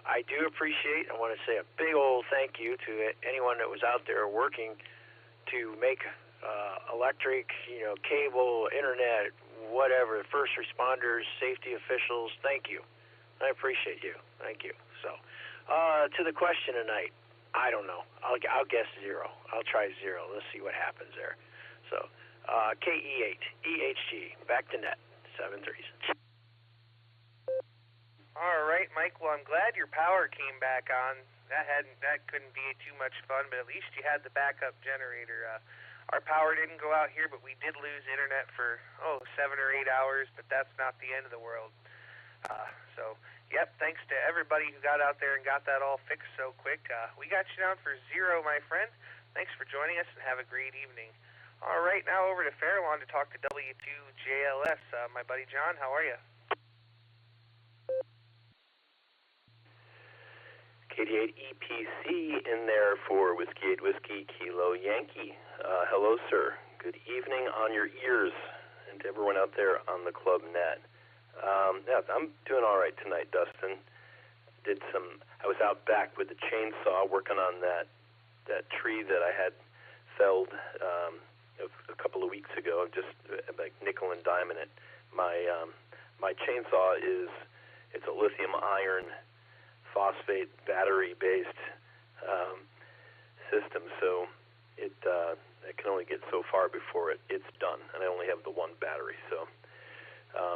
I do appreciate, I want to say a big old thank you to anyone that was out there working to make electric, cable, internet, whatever, first responders, safety officials. Thank you. I appreciate you. Thank you. So to the question tonight, I don't know. I'll guess 0. I'll try 0. Let's see what happens there. So KE8 EHG, back to net, 7 3s. All right, Mike. Well, I'm glad your power came back on. That couldn't be too much fun, but at least you had the backup generator. Our power didn't go out here, but we did lose internet for 7 or 8 hours. But that's not the end of the world. So, yep. Thanks to everybody who got out there and got that all fixed so quick. We got you down for 0, my friend. Thanks for joining us, and have a great evening. All right, now over to Fairlawn to talk to W2JLS. My buddy John, how are you? KD8EPC in there for Whiskey 8 Whiskey Kilo Yankee. Hello, sir. Good evening on your ears, and to everyone out there on the club net. I'm doing all right tonight, Dustin. I was out back with the chainsaw working on that tree that I had felled a couple of weeks ago. Just like nickel and diming it. My chainsaw it's a lithium iron phosphate battery-based system, so it can only get so far before it's done, and I only have the one battery, so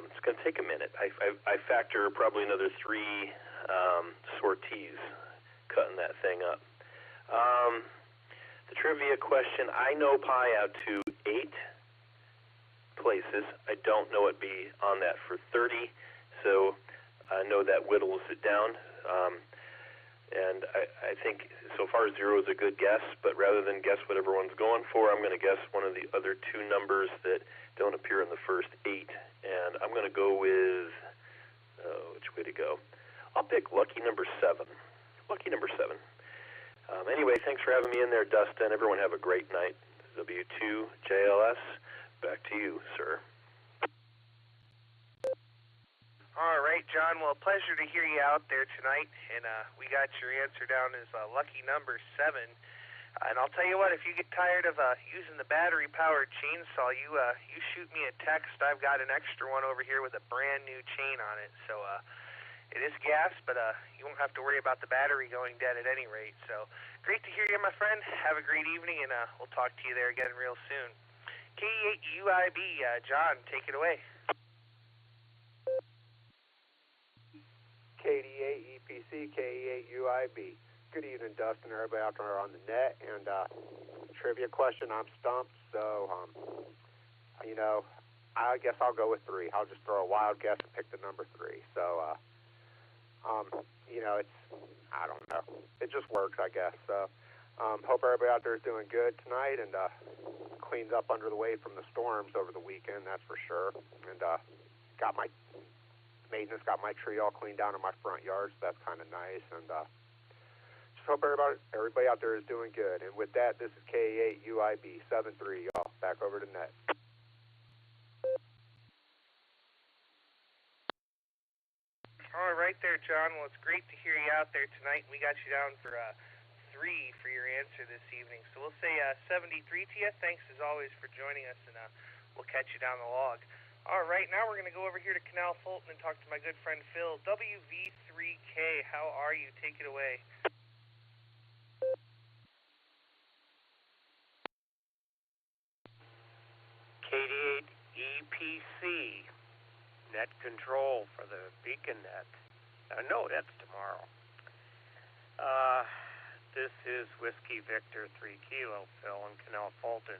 it's going to take a minute. I factor probably another 3 sorties cutting that thing up. The trivia question, I know pi out to 8 places. I don't know it be on that for 30, so I know that whittles it down. And I think so far 0 is a good guess, but rather than guess what everyone's going for, I'm going to guess one of the other 2 numbers that don't appear in the first 8. And I'm going to go with, which way to go? I'll pick lucky number 7. Lucky number 7. Anyway, thanks for having me in there, Dustin. Everyone have a great night. W2JLS, back to you, sir. All right, John. Well, pleasure to hear you out there tonight, and we got your answer down as lucky number 7. And I'll tell you what, if you get tired of using the battery-powered chainsaw, you shoot me a text. I've got an extra one over here with a brand new chain on it. So it is gas, but you won't have to worry about the battery going dead at any rate. So great to hear you, my friend. Have a great evening, and we'll talk to you there again real soon. K8UIB, John, take it away. KD8EPC, K8UIB. Good evening, Dustin, everybody out there on the net. And trivia question, I'm stumped, so, I guess I'll go with 3. I'll just throw a wild guess and pick the number 3. So, it's, I don't know. It just works, I guess. So, hope everybody out there is doing good tonight and cleans up under the way from the storms over the weekend, that's for sure. And got my maintenance, got my tree all cleaned down in my front yard, so that's kind of nice. And just hope everybody out there is doing good. And with that, this is K8UIB 73, y'all. Back over to net. All right there, John. Well, it's great to hear you out there tonight. We got you down for 3 for your answer this evening. So we'll say 73 to you. Thanks, as always, for joining us, and we'll catch you down the log. All right, now we're going to go over here to Canal Fulton and talk to my good friend Phil. WV3K, how are you? Take it away. KD8EPC, net control for the beacon net. No, that's tomorrow. This is Whiskey Victor 3 Kilo, Phil in Canal Fulton.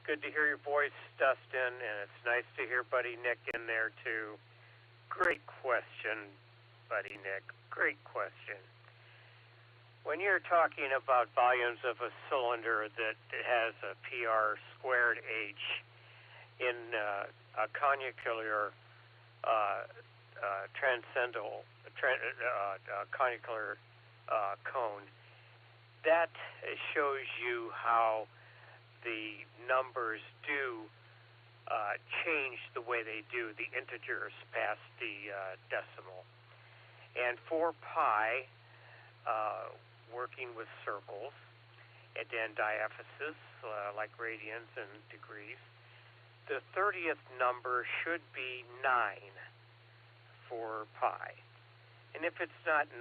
Good to hear your voice, Dustin, and it's nice to hear Buddy Nick in there, too. Great question, Buddy Nick. Great question. When you're talking about volumes of a cylinder that has a PR squared H in a coniocular coniocular cone, that shows you how the numbers do change the way they do, the integers past the decimal. And for pi, working with circles and then diaphysis, like radians and degrees, the 30th number should be 9 for pi. And if it's not 9,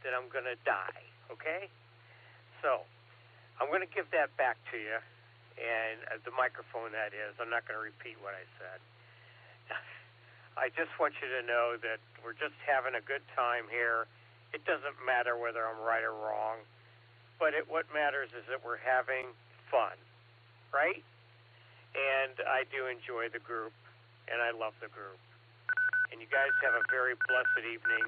then I'm going to die, okay? So I'm going to give that back to you. And the microphone, that is. I'm not going to repeat what I said. I just want you to know that we're just having a good time here. It doesn't matter whether I'm right or wrong, but what matters is that we're having fun, right? And I do enjoy the group, and I love the group. And you guys have a very blessed evening.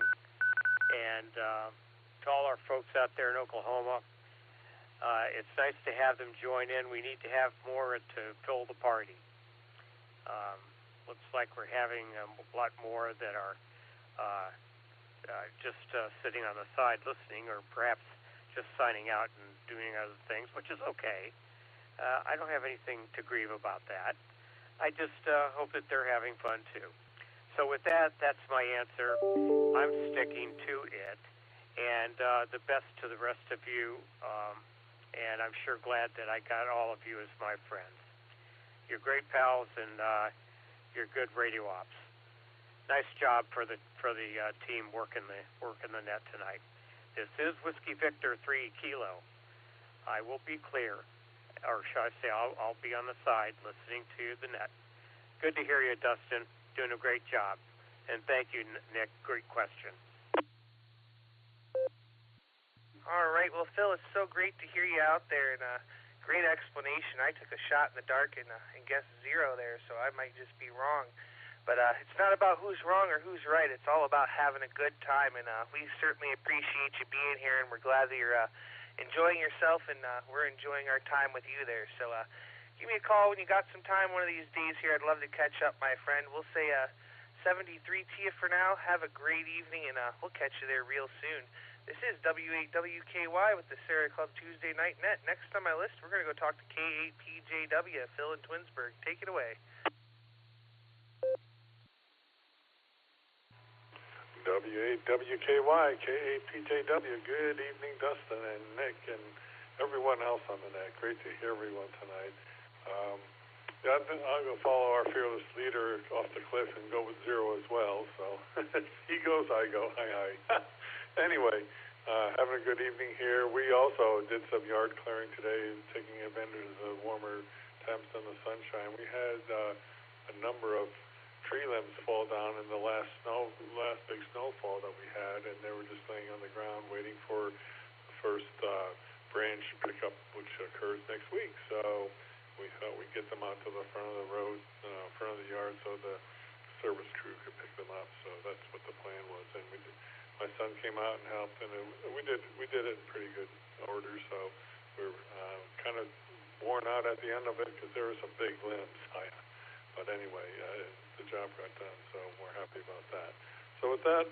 And to all our folks out there in Oklahoma, it's nice to have them join in. We need to have more to fill the party. Looks like we're having a lot more that are just sitting on the side listening, or perhaps just signing out and doing other things, which is okay. I don't have anything to grieve about that. I just hope that they're having fun too. So with that, that's my answer. I'm sticking to it. And the best to the rest of you. And I'm sure glad that I got all of you as my friends. You're great pals, and you're good radio ops. Nice job for the team working the net tonight. This is Whiskey Victor 3 Kilo. I will be clear, or shall I say, I'll be on the side listening to the net. Good to hear you, Dustin. Doing a great job. And thank you, Nick. Great question. All right, well, Phil, it's so great to hear you out there, and great explanation. I took a shot in the dark and guessed 0 there, so I might just be wrong. But it's not about who's wrong or who's right. It's all about having a good time, and we certainly appreciate you being here, and we're glad that you're enjoying yourself, and we're enjoying our time with you there. So give me a call when you got some time one of these days here. I'd love to catch up, my friend. We'll say 73 to you for now. Have a great evening, and we'll catch you there real soon. This is W8WKY with the Sarah Club Tuesday Night Net. Next on my list, we're going to go talk to K8PJW, Phil in Twinsburg. Take it away. W8WKY, K8PJW. Good evening, Dustin and Nick and everyone else on the net. Great to hear everyone tonight. I'm going to follow our fearless leader off the cliff and go with 0 as well. So he goes, I go. Hi. Anyway, having a good evening here. We also did some yard clearing today, taking advantage of the warmer temps and the sunshine. We had a number of tree limbs fall down in the last big snowfall that we had, and they were just laying on the ground waiting for the first branch pickup, which occurs next week. So we thought we'd get them out to the front of the road, front of the yard, so the service crew could pick them up. So that's what the plan was. And my son came out and helped, and we did it in pretty good order. So we're kind of worn out at the end of it because there were some big limbs. But anyway, the job got done, so we're happy about that. So with that,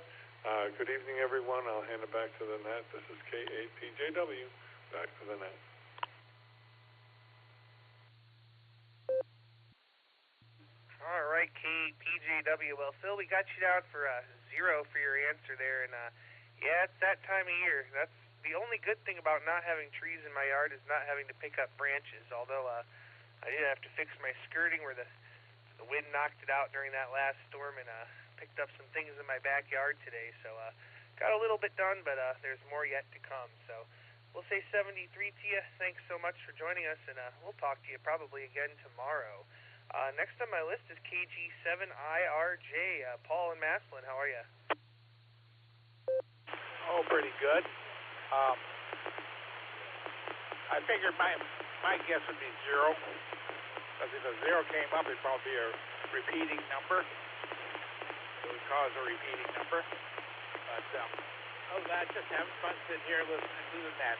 good evening, everyone. I'll hand it back to the net. This is K8PJW. Back to the net. All right, K8PJW. Well, Phil, we got you down for 0 for your answer there, and yeah, it's that time of year. That's the only good thing about not having trees in my yard is not having to pick up branches. Although I did have to fix my skirting where the wind knocked it out during that last storm, and picked up some things in my backyard today. So got a little bit done, but there's more yet to come. So we'll say 73 to you. Thanks so much for joining us, and we'll talk to you probably again tomorrow. Next on my list is KG7IRJ. Paul in Maslin, how are you? Oh, pretty good. I figured my guess would be 0. Because if a 0 came up, it'd probably be a repeating number. It would cause a repeating number. But other than that, just having fun sitting here listening to the net.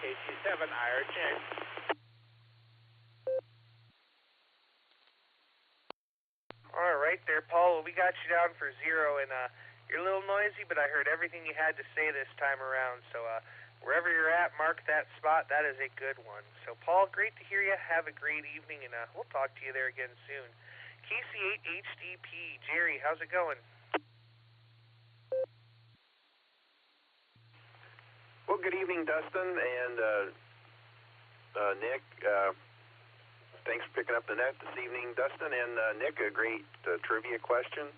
KG7IRJ. All right there, Paul. Well, we got you down for 0, and you're a little noisy, but I heard everything you had to say this time around. So wherever you're at, mark that spot. That is a good one. So, Paul, great to hear you. Have a great evening, and we'll talk to you there again soon. KC8HDP, Jerry, how's it going? Well, good evening, Dustin and Nick. Thanks for picking up the net this evening, Dustin and Nick. A great trivia question.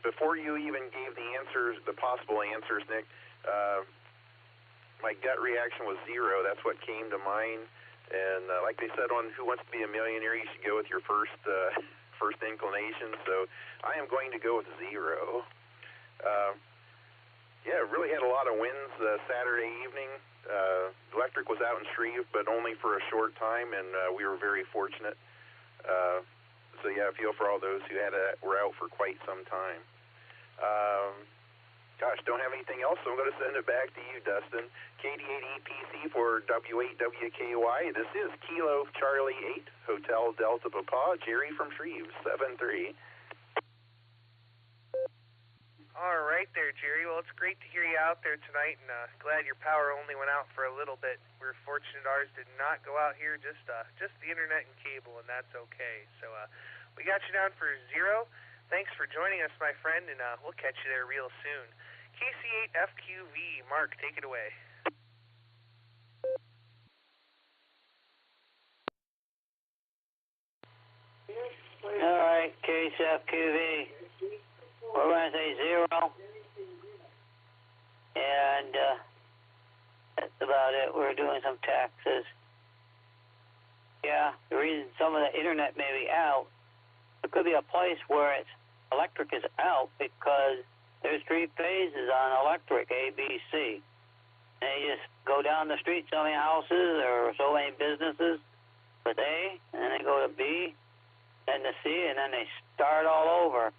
Before you even gave the answers, the possible answers, Nick, my gut reaction was 0. That's what came to mind. And like they said on Who Wants to Be a Millionaire, you should go with your first inclination. So I am going to go with 0. Yeah, really had a lot of winds Saturday evening. Electric was out in Shreve, but only for a short time, and we were very fortunate. So yeah, I feel for all those who were out for quite some time. Gosh, don't have anything else, so I'm going to send it back to you, Dustin. KD8EPC for W8WKY. This is Kilo Charlie 8, Hotel Delta Papa, Jerry from Shreve, 7-3. All right there, Jerry. Well, it's great to hear you out there tonight, and glad your power only went out for a little bit. We're fortunate ours did not go out here, just the internet and cable, and that's okay. So we got you down for 0. Thanks for joining us, my friend, and we'll catch you there real soon. KC8FQV, Mark, take it away. All right, KC8FQV. We're going to say 0, and that's about it. We're doing some taxes. Yeah, the reason some of the internet may be out, it could be a place where electric is out because there's 3 phases on electric, A, B, C. And they just go down the street, so many houses or so many businesses with A, and then they go to B, then to C, and then they start all over.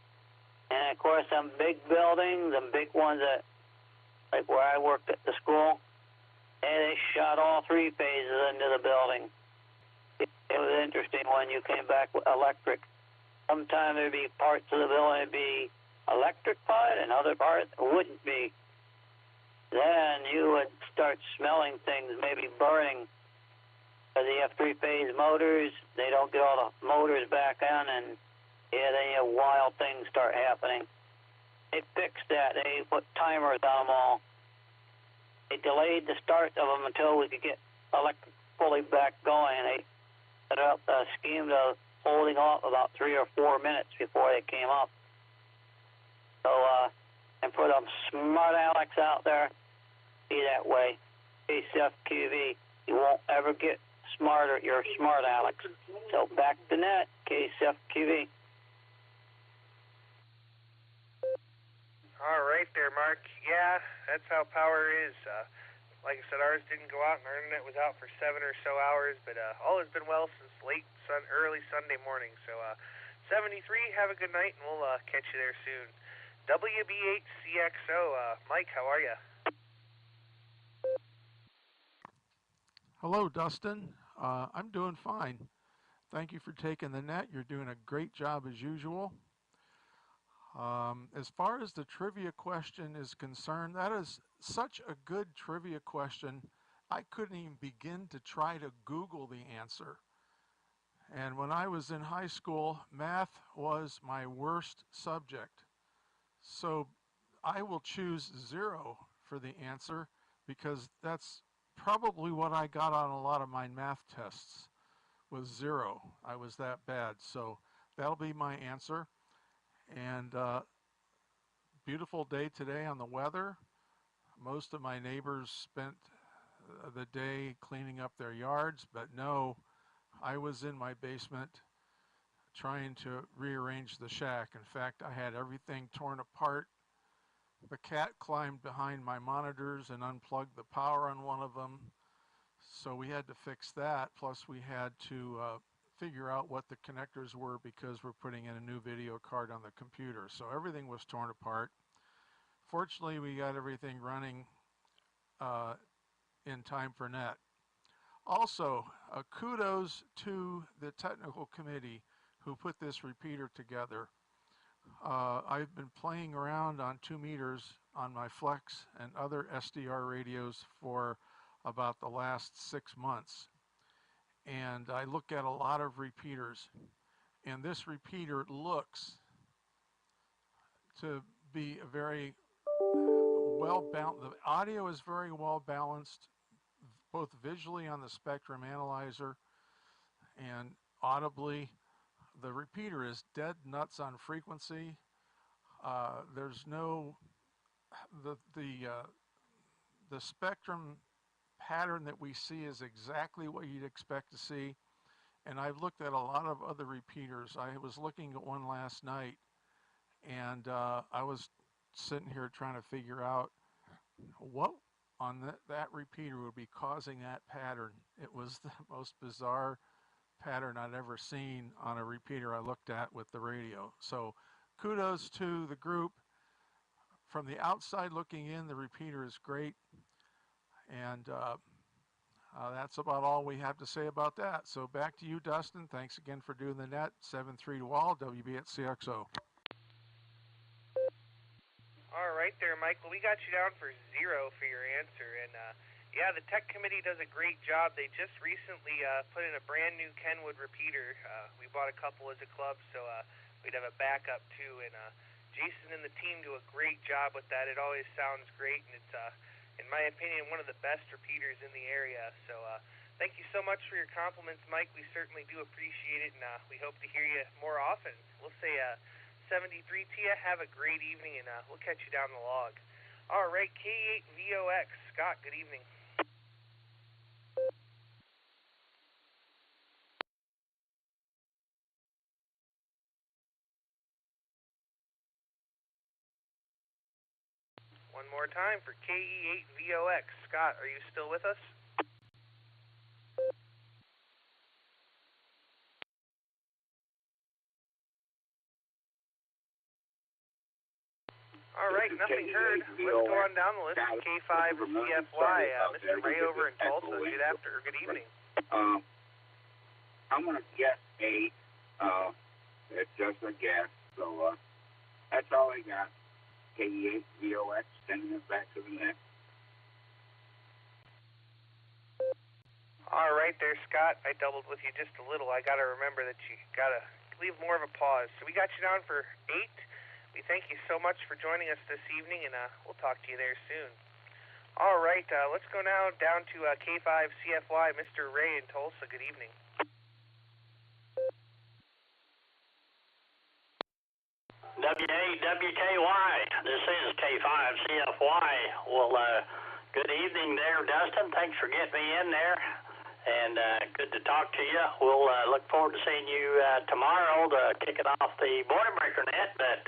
And, of course, some big buildings, some big ones that, like where I worked at the school, and they shot all 3 phases into the building. It was interesting when you came back with electric. Sometimes there'd be parts of the building that'd be electric part and other parts wouldn't be. Then you would start smelling things maybe burning. Because you have three-phase motors, they don't get all the motors back on, and yeah, then you have wild things start happening. They fixed that. They put timers on them all. They delayed the start of them until we could get electric fully back going. They set up a scheme to holding off about 3 or 4 minutes before they came up. So, and for them smart Alex out there, be that way. KCFQV, you won't ever get smarter. You're smart Alex. So back to net, KCFQV. All right there, Mark. Yeah, that's how power is. Like I said, ours didn't go out, and our internet was out for 7 or so hours, but all has been well since early Sunday morning. So 73, have a good night, and we'll catch you there soon. WB8CXO, Mike, how are you? Hello, Dustin. I'm doing fine. Thank you for taking the net. You're doing a great job as usual. As far as the trivia question is concerned, that is such a good trivia question. I couldn't even begin to try to Google the answer. And when I was in high school, math was my worst subject. So I will choose 0 for the answer because that's probably what I got on a lot of my math tests was 0. I was that bad. So that'll be my answer. And beautiful day today on the weather. Most of my neighbors spent the day cleaning up their yards, but no, I was in my basement trying to rearrange the shack. In fact, I had everything torn apart. The cat climbed behind my monitors and unplugged the power on one of them. So we had to fix that. Plus we had to figure out what the connectors were because we're putting in a new video card on the computer. So everything was torn apart. Fortunately, we got everything running in time for net. Also, kudos to the technical committee who put this repeater together. I've been playing around on 2 meters on my Flex and other SDR radios for about the last 6 months. And I look at a lot of repeaters, and this repeater looks to be a very well balanced. The audio is very well balanced, both visually on the spectrum analyzer and audibly. The repeater is dead nuts on frequency. There's no the spectrum pattern that we see is exactly what you'd expect to see. And I've looked at a lot of other repeaters. I was looking at one last night, and I was sitting here trying to figure out what on that repeater would be causing that pattern. It was the most bizarre pattern I'd ever seen on a repeater I looked at with the radio. So kudos to the group. From the outside looking in, the repeater is great. And that's about all we have to say about that. So back to you, Dustin. Thanks again for doing the net. 7-3 to all, WB8CXO. All right there, Mike. Well, we got you down for 0 for your answer. And, yeah, the tech committee does a great job. They just recently put in a brand new Kenwood repeater. We bought a couple as a club, so we'd have a backup, too. And Jason and the team do a great job with that. It always sounds great, and it's, in my opinion, one of the best repeaters in the area. So thank you so much for your compliments, Mike. We certainly do appreciate it, and we hope to hear you more often. We'll say 73 to you. Have a great evening, and we'll catch you down the log. All right, K8VOX. Scott, good evening. One more time for KE8VOX. Scott, are you still with us? All right, nothing heard. Let's go on down the list. K5CFY, Mr. Ray over in Tulsa. Good afternoon, good evening. I'm going to guess 8. It's just a guess. So That's all I got. KE8VOX, sending it back to the net. All right there, Scott. I doubled with you just a little. I got to remember that you got to leave more of a pause. So we got you down for 8. We thank you so much for joining us this evening, and we'll talk to you there soon. All right, let's go now down to K5CFY, Mr. Ray in Tulsa. Good evening. W8WKY, this is K5CFY. Well, good evening there, Dustin. Thanks for getting me in there, and good to talk to you. We'll look forward to seeing you tomorrow to kick it off the Border Breaker net, but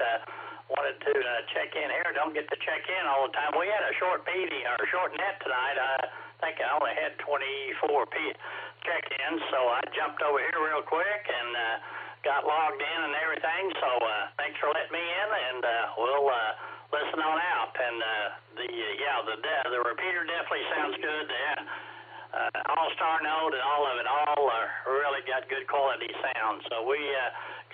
wanted to check in here. Don't get to check in all the time. We had a short meeting, or short net tonight. I think I only had 24 check-ins, so I jumped over here real quick and got logged in and everything. So thanks for letting me in, and we'll listen on out. And the repeater definitely sounds good. All-star note and all of it all really got good quality sound. So we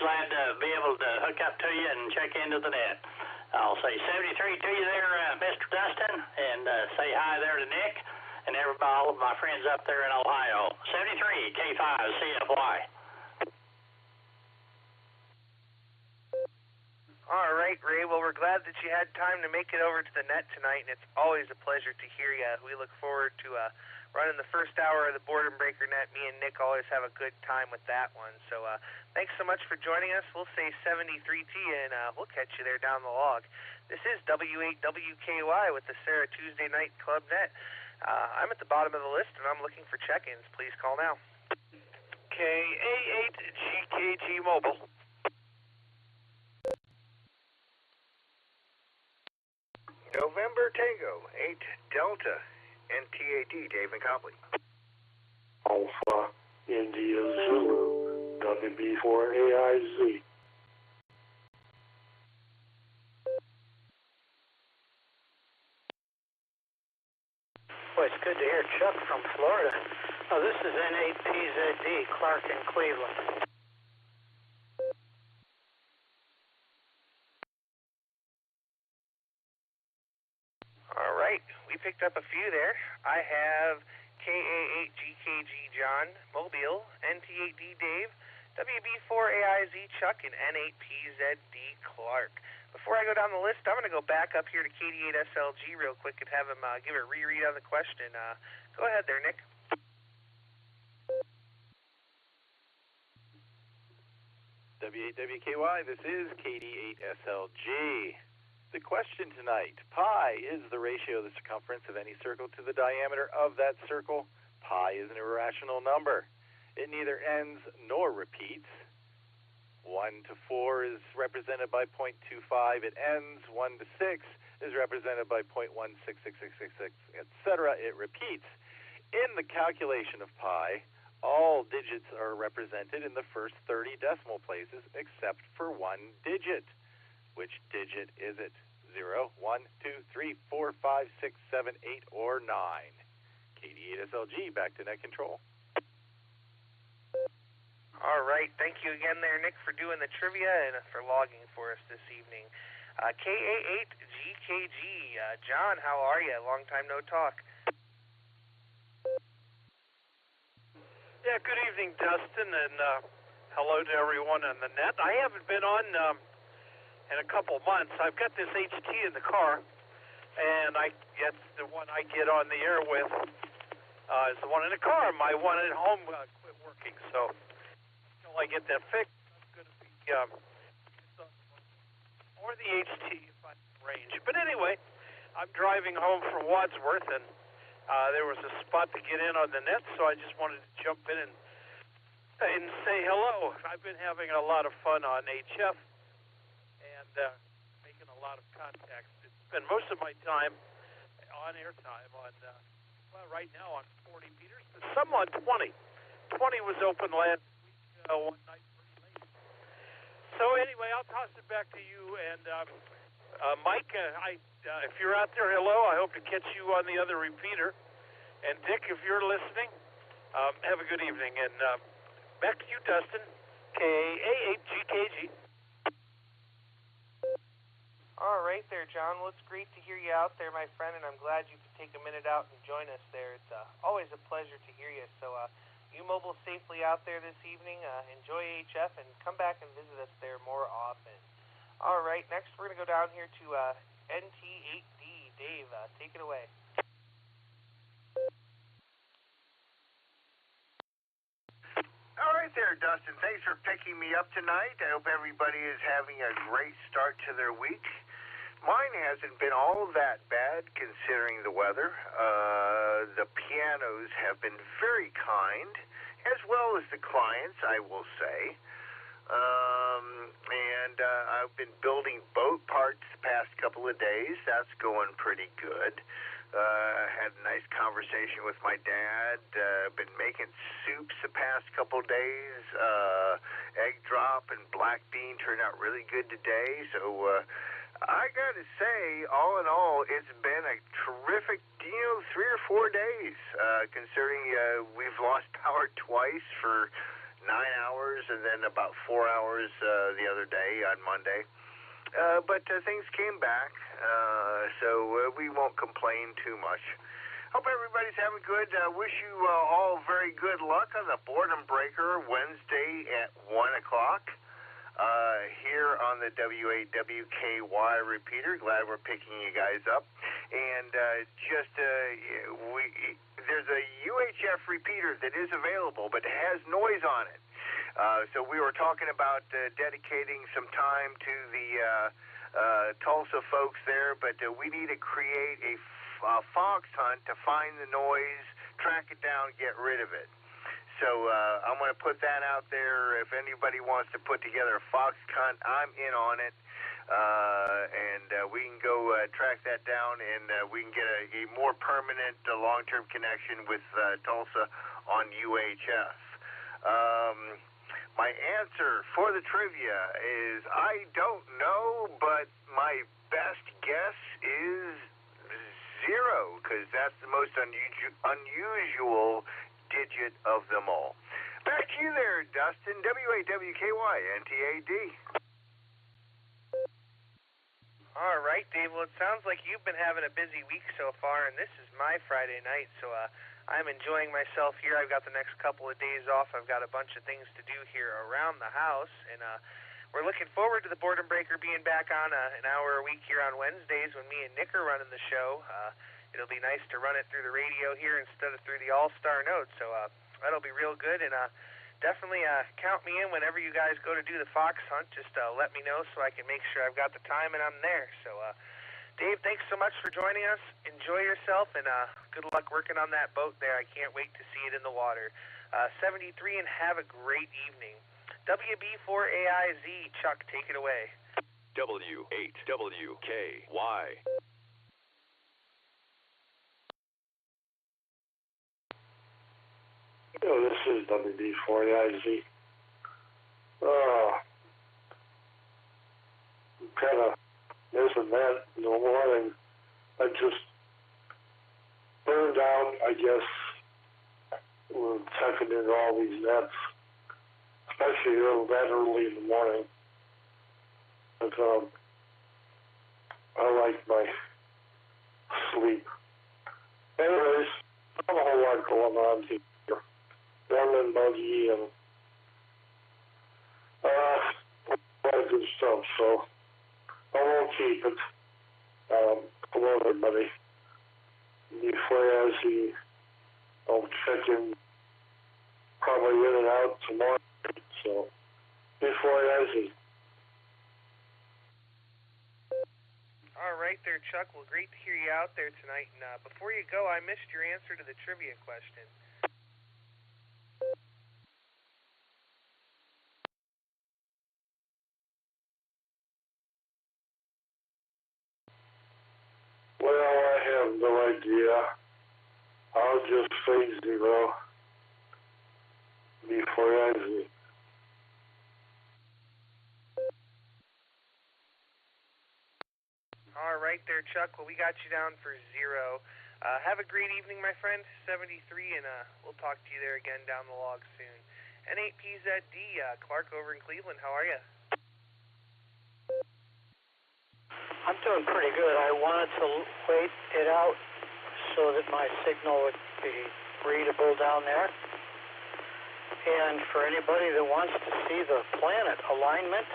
glad to be able to hook up to you and check into the net. I'll say 73 to you there, Mr. Dustin, and say hi there to Nick and everybody, all of my friends up there in Ohio. 73 K5CFY. All right, Ray. Well, we're glad that you had time to make it over to the net tonight, and it's always a pleasure to hear you. We look forward to running the first hour of the Boredom Breaker net. Me and Nick always have a good time with that one. So thanks so much for joining us. We'll say 73 to you, and we'll catch you there down the log. This is W8WKY with the Sarah Tuesday Night Club net. I'm at the bottom of the list, and I'm looking for check-ins. Please call now. KA8GKG Mobile. November Tango 8 Delta NTAD Dave McCopley. Alpha India Zulu WB4AIZ. Boy, it's good to hear Chuck from Florida. Oh, this is N8PZD, Clark in Cleveland. All right, we picked up a few there. I have KA8GKG John, Mobile, NT8D Dave, WB4AIZ Chuck, and N8PZD Clark. Before I go down the list, I'm going to go back up here to KD8SLG real quick and have him give a reread on the question. Go ahead there, Nick. W8WKY, this is KD8SLG. The question tonight, pi is the ratio of the circumference of any circle to the diameter of that circle. Pi is an irrational number. It neither ends nor repeats. 1 to 4 is represented by 0.25. It ends. 1 to 6 is represented by 0.1666666, etc. It repeats. In the calculation of pi, all digits are represented in the first 30 decimal places except for one digit. Which digit is it? 0, 1, 2, 3, 4, 5, 6, 7, 8, or 9? KD8SLG, back to net control. All right. Thank you again there, Nick, for doing the trivia and for logging for us this evening. KA8GKG. John, how are you? Long time no talk. Yeah, good evening, Dustin, and hello to everyone on the net. I haven't been on in a couple months. I've got this HT in the car, and it's the one I get on the air with. Is the one in the car. My one at home quit working, so until I get that fixed, I'm going to be or the HT if I'm in range. But anyway, I'm driving home from Wadsworth, and there was a spot to get in on the net, so I just wanted to jump in and say hello. I've been having a lot of fun on HF. Making a lot of contacts. I spend most of my time on air time on, right now on 40 meters, but some on 20. 20 was open last week, one night pretty late. So anyway, I'll toss it back to you. And Mike, if you're out there, hello. I hope to catch you on the other repeater. And Dick, if you're listening, have a good evening. And back to you, Dustin. KA8GKG. All right there, John. Well, it's great to hear you out there, my friend, and I'm glad you could take a minute out and join us there. It's always a pleasure to hear you. So you mobile safely out there this evening. Enjoy HF and come back and visit us there more often. All right, next we're going to go down here to NT8D. Dave, take it away. All right there, Dustin. Thanks for picking me up tonight. I hope everybody is having a great start to their week. Mine hasn't been all that bad considering the weather. The pianos have been very kind, as well as the clients, I will say. And I've been building boat parts the past couple of days. That's going pretty good. Had a nice conversation with my dad. Been making soups the past couple days. Egg drop and black bean turned out really good today. So I got to say, all in all, it's been a terrific, 3 or 4 days, considering we've lost power twice for 9 hours and then about 4 hours the other day on Monday. But things came back, so we won't complain too much. Hope everybody's having good. Wish you all very good luck on the Boredom Breaker Wednesday at 1 o'clock. Here on the W8WKY repeater. Glad we're picking you guys up. And there's a UHF repeater that is available, but it has noise on it. So we were talking about dedicating some time to the Tulsa folks there, but we need to create a fox hunt to find the noise, track it down, get rid of it. So I'm going to put that out there. If anybody wants to put together a fox hunt, I'm in on it. And we can go track that down, and we can get a more permanent long-term connection with Tulsa on UHF. My answer for the trivia is I don't know, but my best guess is 0, because that's the most unusual digit of them all. Back to you there, Dustin. W8WKY, NTAD. All right, Dave. Well, it sounds like you've been having a busy week so far, and this is my Friday night, so I'm enjoying myself here. I've got the next couple of days off. I've got a bunch of things to do here around the house, and we're looking forward to the Boredom Breaker being back on an hour a week here on Wednesdays when me and Nick are running the show. It'll be nice to run it through the radio here instead of through the All-Star Note, so that'll be real good, and definitely count me in whenever you guys go to do the fox hunt. Just let me know so I can make sure I've got the time and I'm there. So, Dave, thanks so much for joining us. Enjoy yourself, and good luck working on that boat there. I can't wait to see it in the water. 73, and have a great evening. WB4AIZ, Chuck, take it away. W8WKY. This is WB4AIZ. Kind of missing that in the morning. I just burned out, I guess, with checking into all these nets, especially that early in the morning. But I like my sleep. Anyways, not a whole lot going on here. Lemon buggy and a lot of good stuff, so I won't keep it. Hello everybody. Before I see, I'll check in probably in and out tomorrow, so before I see. All right there, Chuck. Well, great to hear you out there tonight. And before you go, I missed your answer to the trivia question. Well, I have no idea. I'll just say 0 before I see. All right there, Chuck. Well, we got you down for 0. Have a great evening, my friend. 73, and we'll talk to you there again down the log soon. N8PZD, Clark over in Cleveland. How are you? I'm doing pretty good. I wanted to wait it out so that my signal would be readable down there. And for anybody that wants to see the planet alignment,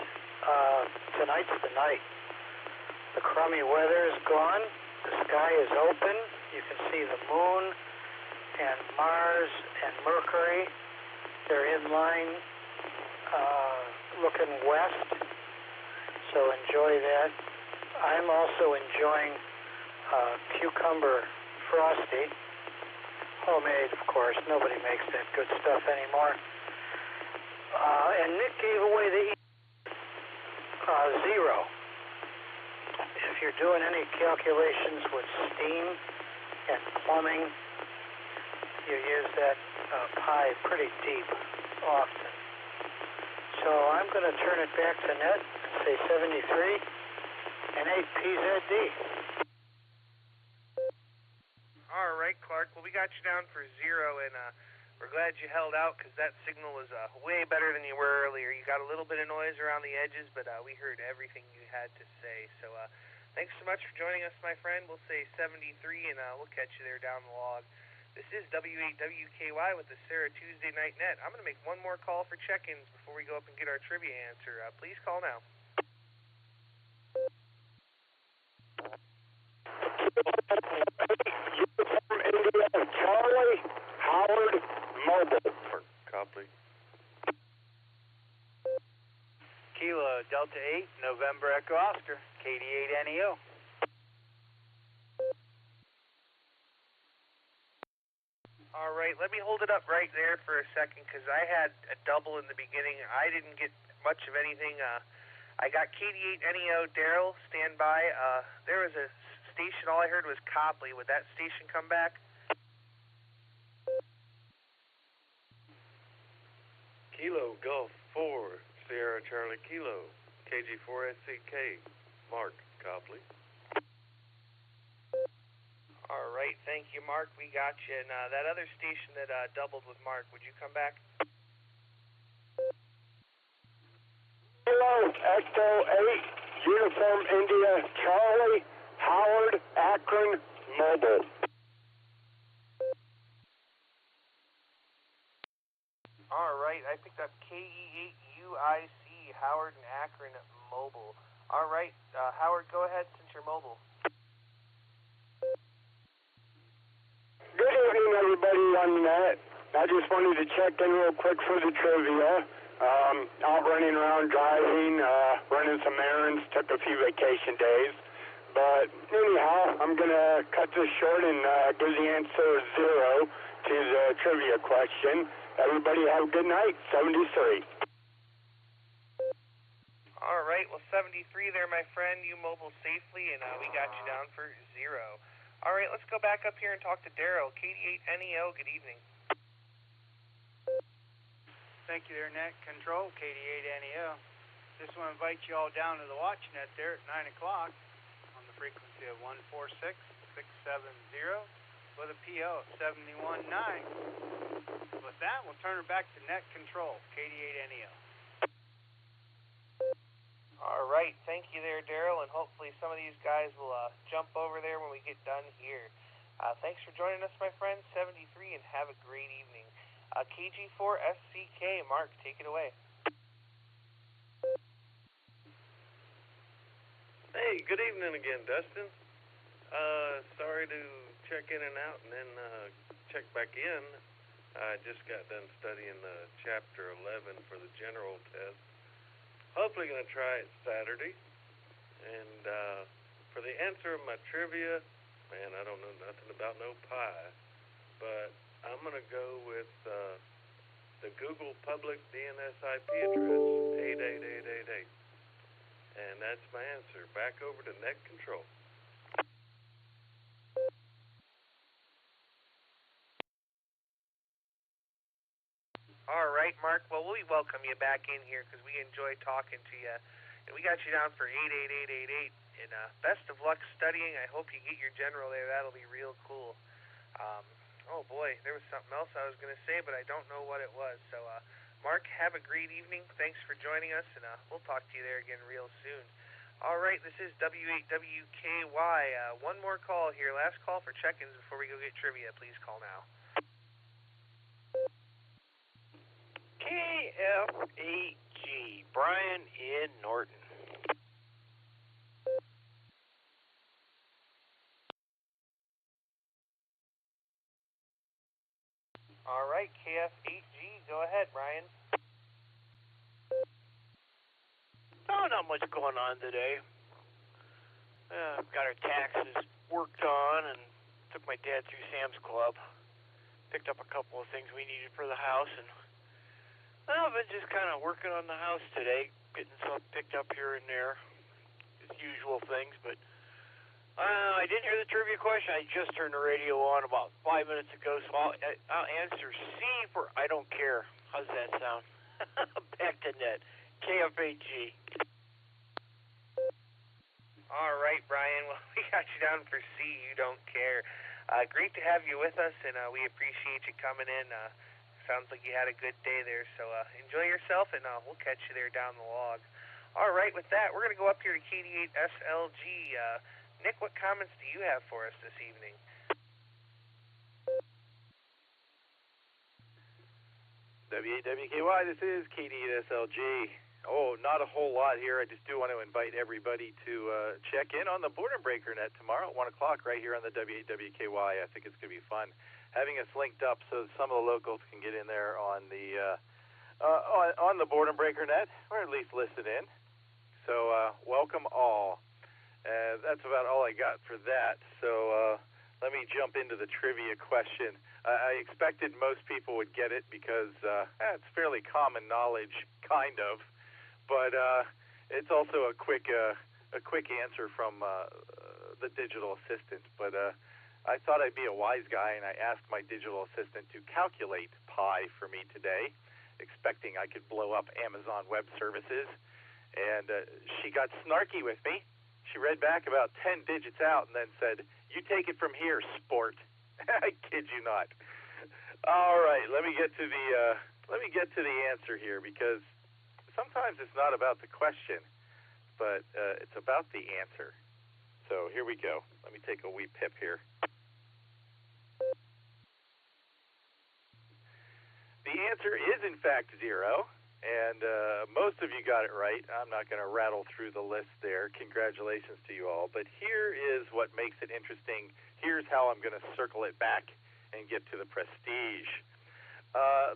tonight's the night. The crummy weather is gone. The sky is open. You can see the moon and Mars and Mercury. They're in line looking west. So enjoy that. I'm also enjoying cucumber frosty. Homemade, of course. Nobody makes that good stuff anymore. And Nick gave away the zero. If you're doing any calculations with steam and plumbing, you use that pi pretty deep often. So I'm going to turn it back to Net and say 73 and 8 PZD. All right, Clark. Well, we got you down for 0, and we're glad you held out because that signal was way better than you were earlier. You got a little bit of noise around the edges, but we heard everything you had to say. So thanks so much for joining us, my friend. We'll say 73, and we'll catch you there down the log. This is W8WKY with the Sarah Tuesday Night Net. I'm going to make one more call for check-ins before we go up and get our trivia answer. Please call now. Uniform India, Charlie, Howard, Mobile. Copley. Kilo Delta 8, November Echo Oscar, KD8NEO. All right, let me hold it up right there for a second because I had a double in the beginning. I didn't get much of anything. I got KD8NEO, Daryl, stand by. There was a station, all I heard was Copley. Would that station come back? Kilo Golf 4, Sierra Charlie Kilo, KG4SCK, Mark Copley. All right, thank you, Mark. We got you. And that other station that doubled with Mark, would you come back? Kilo Echo 8, Uniform India, Charlie, Howard, Akron, Mobile. All right, I picked up KE8UIC, Howard and Akron Mobile. All right, Howard, go ahead since you're mobile. Good evening, everybody on the net. I just wanted to check in real quick for the trivia. Out running around driving, running some errands, took a few vacation days. But anyhow, I'm going to cut this short and give the answer 0 to the trivia question. Everybody have a good night. 73. All right, well, 73 there, my friend. You mobile safely, and we got you down for 0. All right, let's go back up here and talk to Daryl, KD8NEO. Good evening. Thank you there, Net Control, KD8NEO. Just want to invite you all down to the watch net there at 9 o'clock on the frequency of 146-670 with a PO of 71.9. With that, we'll turn it back to Net Control, KD8NEO. All right, thank you there, Daryl, and hopefully some of these guys will jump over there when we get done here. Thanks for joining us, my friend, 73, and have a great evening. KG4SCK, Mark, take it away. Hey, good evening again, Dustin. Sorry to check in and out and then check back in. I just got done studying Chapter 11 for the general test. Hopefully going to try it Saturday. And for the answer of my trivia, man, I don't know nothing about no pie, but I'm going to go with the Google public DNS IP address, 88888. And that's my answer. Back over to Net Control. All right, Mark. Well, we welcome you back in here because we enjoy talking to you. And we got you down for 88888. And best of luck studying. I hope you get your general there. That'll be real cool. Oh, boy. There was something else I was going to say, but I don't know what it was. So, Mark, have a great evening. Thanks for joining us, and we'll talk to you there again real soon. All right, this is W8WKY. One more call here. Last call for check-ins before we go get trivia. Please call now. KFAG, Brian in Norton. All right, KF8G, go ahead, Brian. Oh, not much going on today. Got our taxes worked on and took my dad through Sam's Club. Picked up a couple of things we needed for the house, and I've been just kind of working on the house today, getting some picked up here and there, just usual things. But I didn't hear the trivia question. I just turned the radio on about 5 minutes ago, so I'll answer C for I don't care. How's that sound? Back to net. KFAG. All right, Brian. Well, we got you down for C. You don't care. Great to have you with us, and we appreciate you coming in. Sounds like you had a good day there, so enjoy yourself, and we'll catch you there down the log. All right, with that, we're going to go up here to KD8SLG. Nick, what comments do you have for us this evening? W8WKY, this is KD8SLG. Oh, not a whole lot here. I just do want to invite everybody to check in on the Border Breaker Net tomorrow at 1 o'clock right here on the W8WKY. I think it's going to be fun having us linked up so some of the locals can get in there on the Border Breaker Net, or at least listen in. So welcome all. That's about all I got for that. So let me jump into the trivia question. I expected most people would get it because it's fairly common knowledge, kind of. But it's also a quick answer from the digital assistant. But I thought I'd be a wise guy, and I asked my digital assistant to calculate pi for me today, expecting I could blow up Amazon Web Services. And she got snarky with me. She read back about 10 digits out and then said, "You take it from here, sport." I kid you not. All right, let me get to the answer here, because sometimes it's not about the question, but it's about the answer. So here we go. Let me take a wee pip here. The answer is, in fact, 0, and most of you got it right. I'm not going to rattle through the list there. Congratulations to you all. But here is what makes it interesting. Here's how I'm going to circle it back and get to the prestige.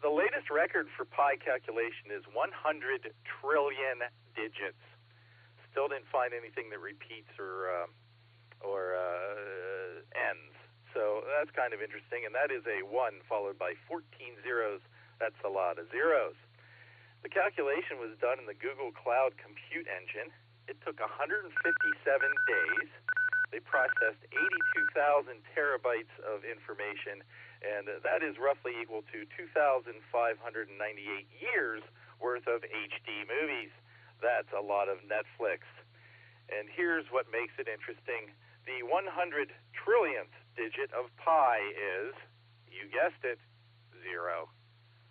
The latest record for pi calculation is 100 trillion digits. Still didn't find anything that repeats or ends. So that's kind of interesting, and that is a 1 followed by 14 zeros. That's a lot of zeros. The calculation was done in the Google Cloud Compute Engine. It took 157 days. They processed 82,000 terabytes of information, and that is roughly equal to 2,598 years worth of HD movies. That's a lot of Netflix. And here's what makes it interesting. The 100 trillionth digit of pi is, you guessed it, 0.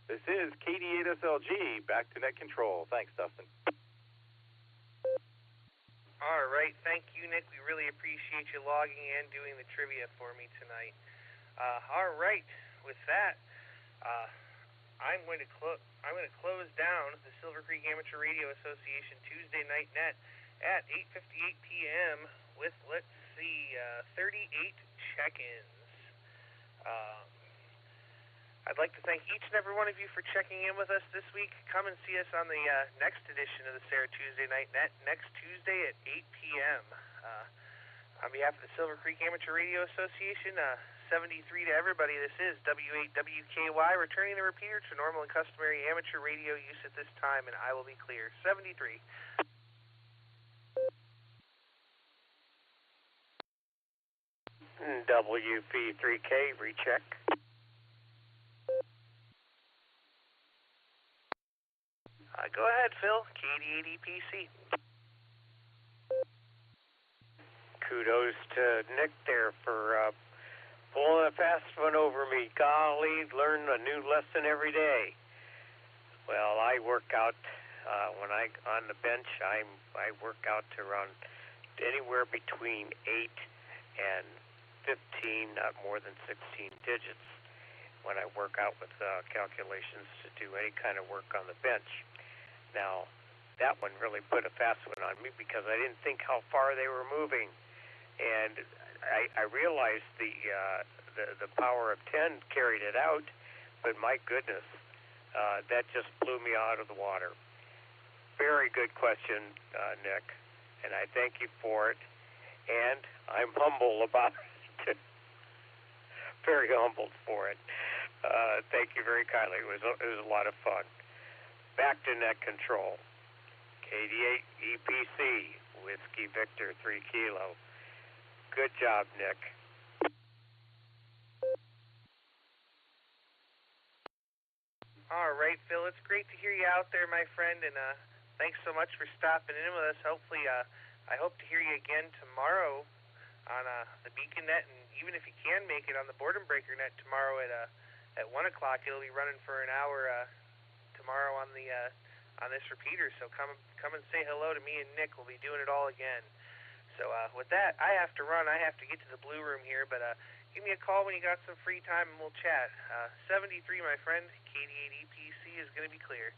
This is KD8SLG, back to net control. Thanks, Dustin. All right, thank you, Nick. We really appreciate you logging in, doing the trivia for me tonight. All right, with that, I'm going to close down the Silvercreek Amateur Radio Association Tuesday Night Net at 8:58 p.m. with, let's see, 38 check-ins. I'd like to thank each and every one of you for checking in with us this week. Come and see us on the next edition of the Sarah Tuesday Night Net next Tuesday at 8 p.m. On behalf of the Silvercreek Amateur Radio Association, 73 to everybody, this is W8WKY, returning the repeater to normal and customary amateur radio use at this time, and I will be clear. 73. WP3K, recheck. Go ahead, Phil. KD8EPC. Kudos to Nick there for pulling a fast one over me. Golly, learn a new lesson every day. Well, I work out When on the bench, I work out to around anywhere between 8 and 15, not more than 16 digits when I work out with calculations to do any kind of work on the bench. Now, that one really put a fast one on me because I didn't think how far they were moving, and I realized the power of 10 carried it out, but my goodness, that just blew me out of the water. Very good question, Nick, and I thank you for it, and I'm humble about it. Very humbled for it. Thank you very kindly. It was a lot of fun. Back to net control. KD8 EPC, Whiskey Victor 3 Kilo. Good job, Nick. All right, Phil, it's great to hear you out there, my friend, and thanks so much for stopping in with us. Hopefully, I hope to hear you again tomorrow on the Beacon Net, and even if you can make it on the Boredom Breaker Net tomorrow at 1 o'clock, it'll be running for an hour tomorrow on the on this repeater. So come and say hello to me and Nick. We'll be doing it all again. So with that, I have to run. I have to get to the Blue Room here, but give me a call when you got some free time and we'll chat. 73, my friend. KD8 EPC is going to be clear.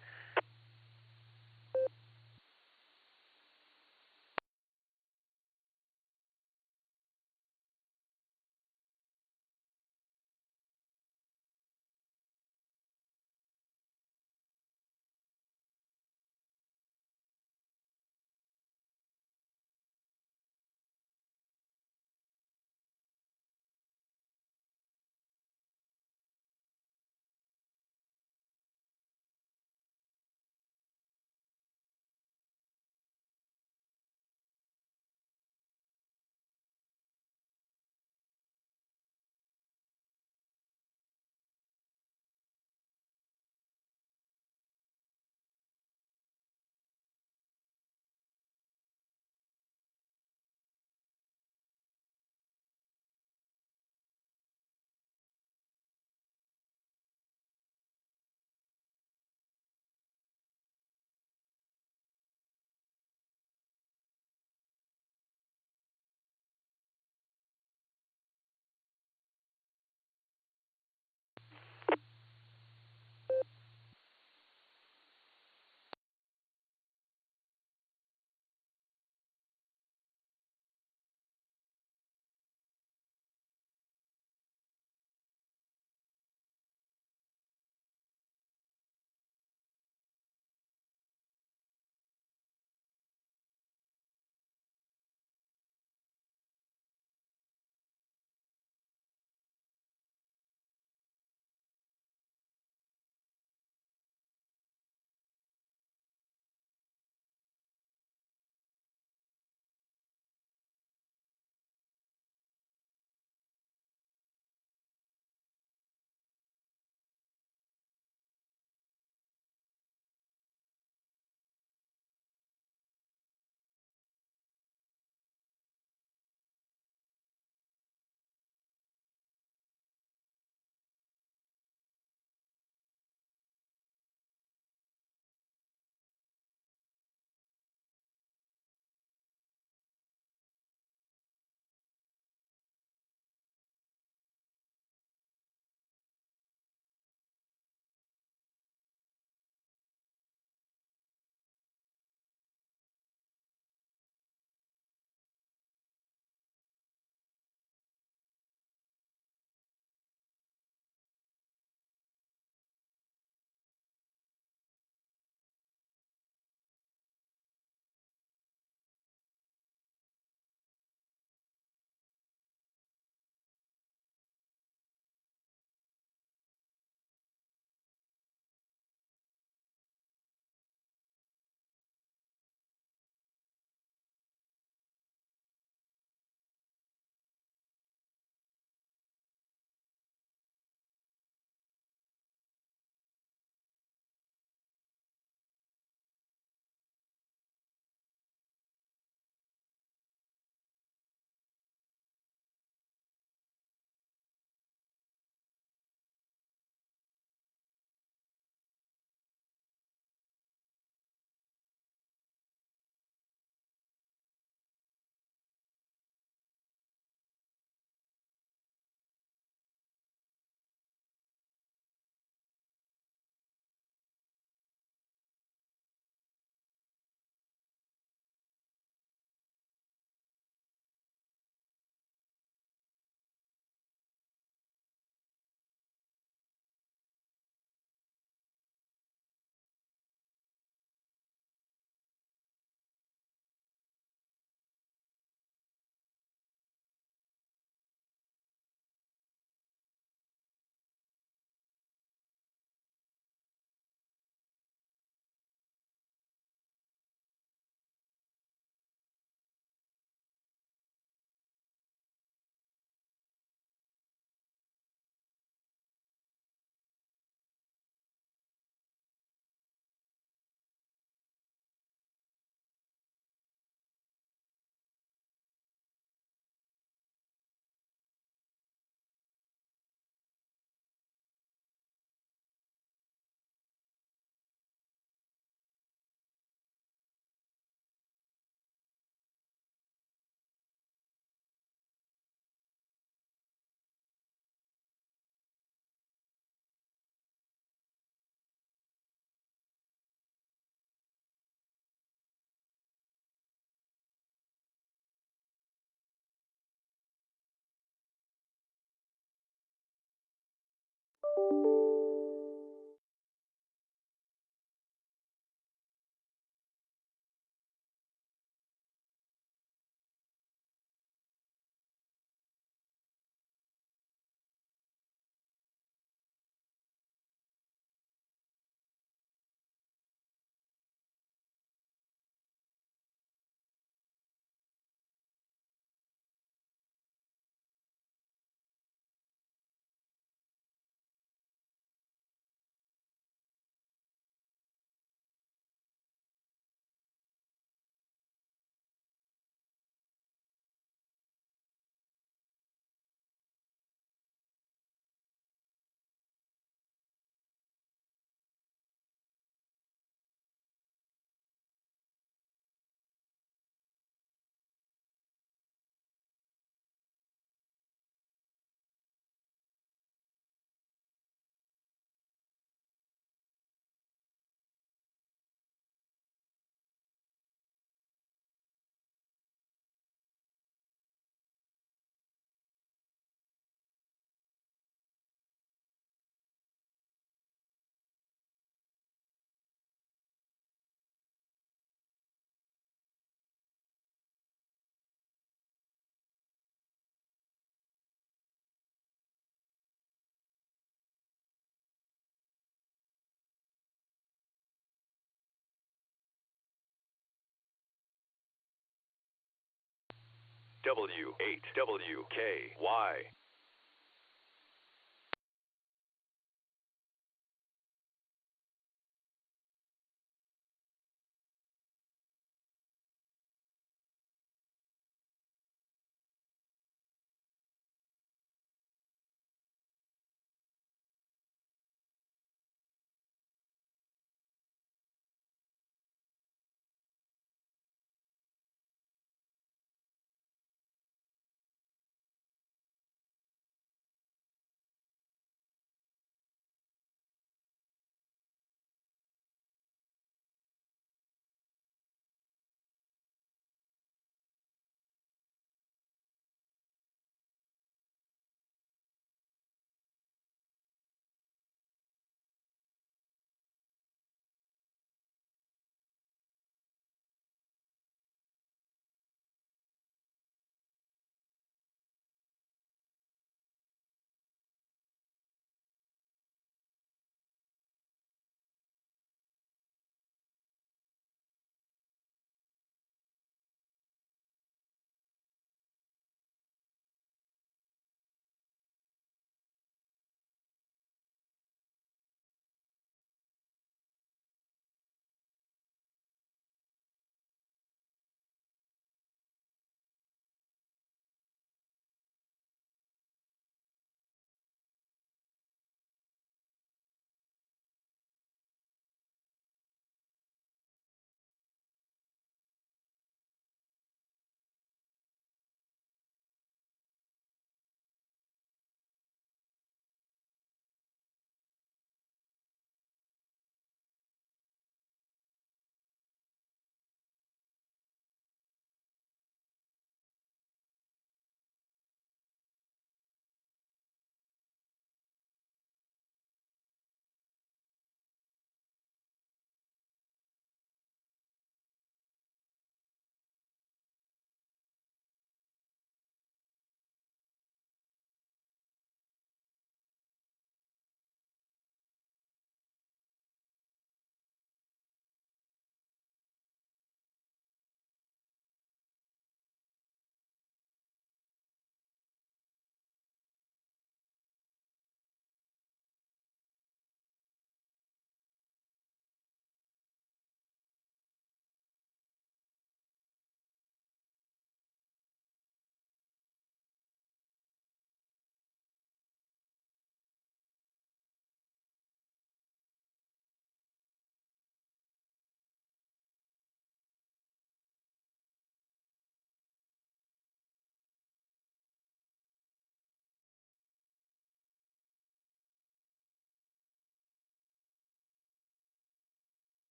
W8WKY.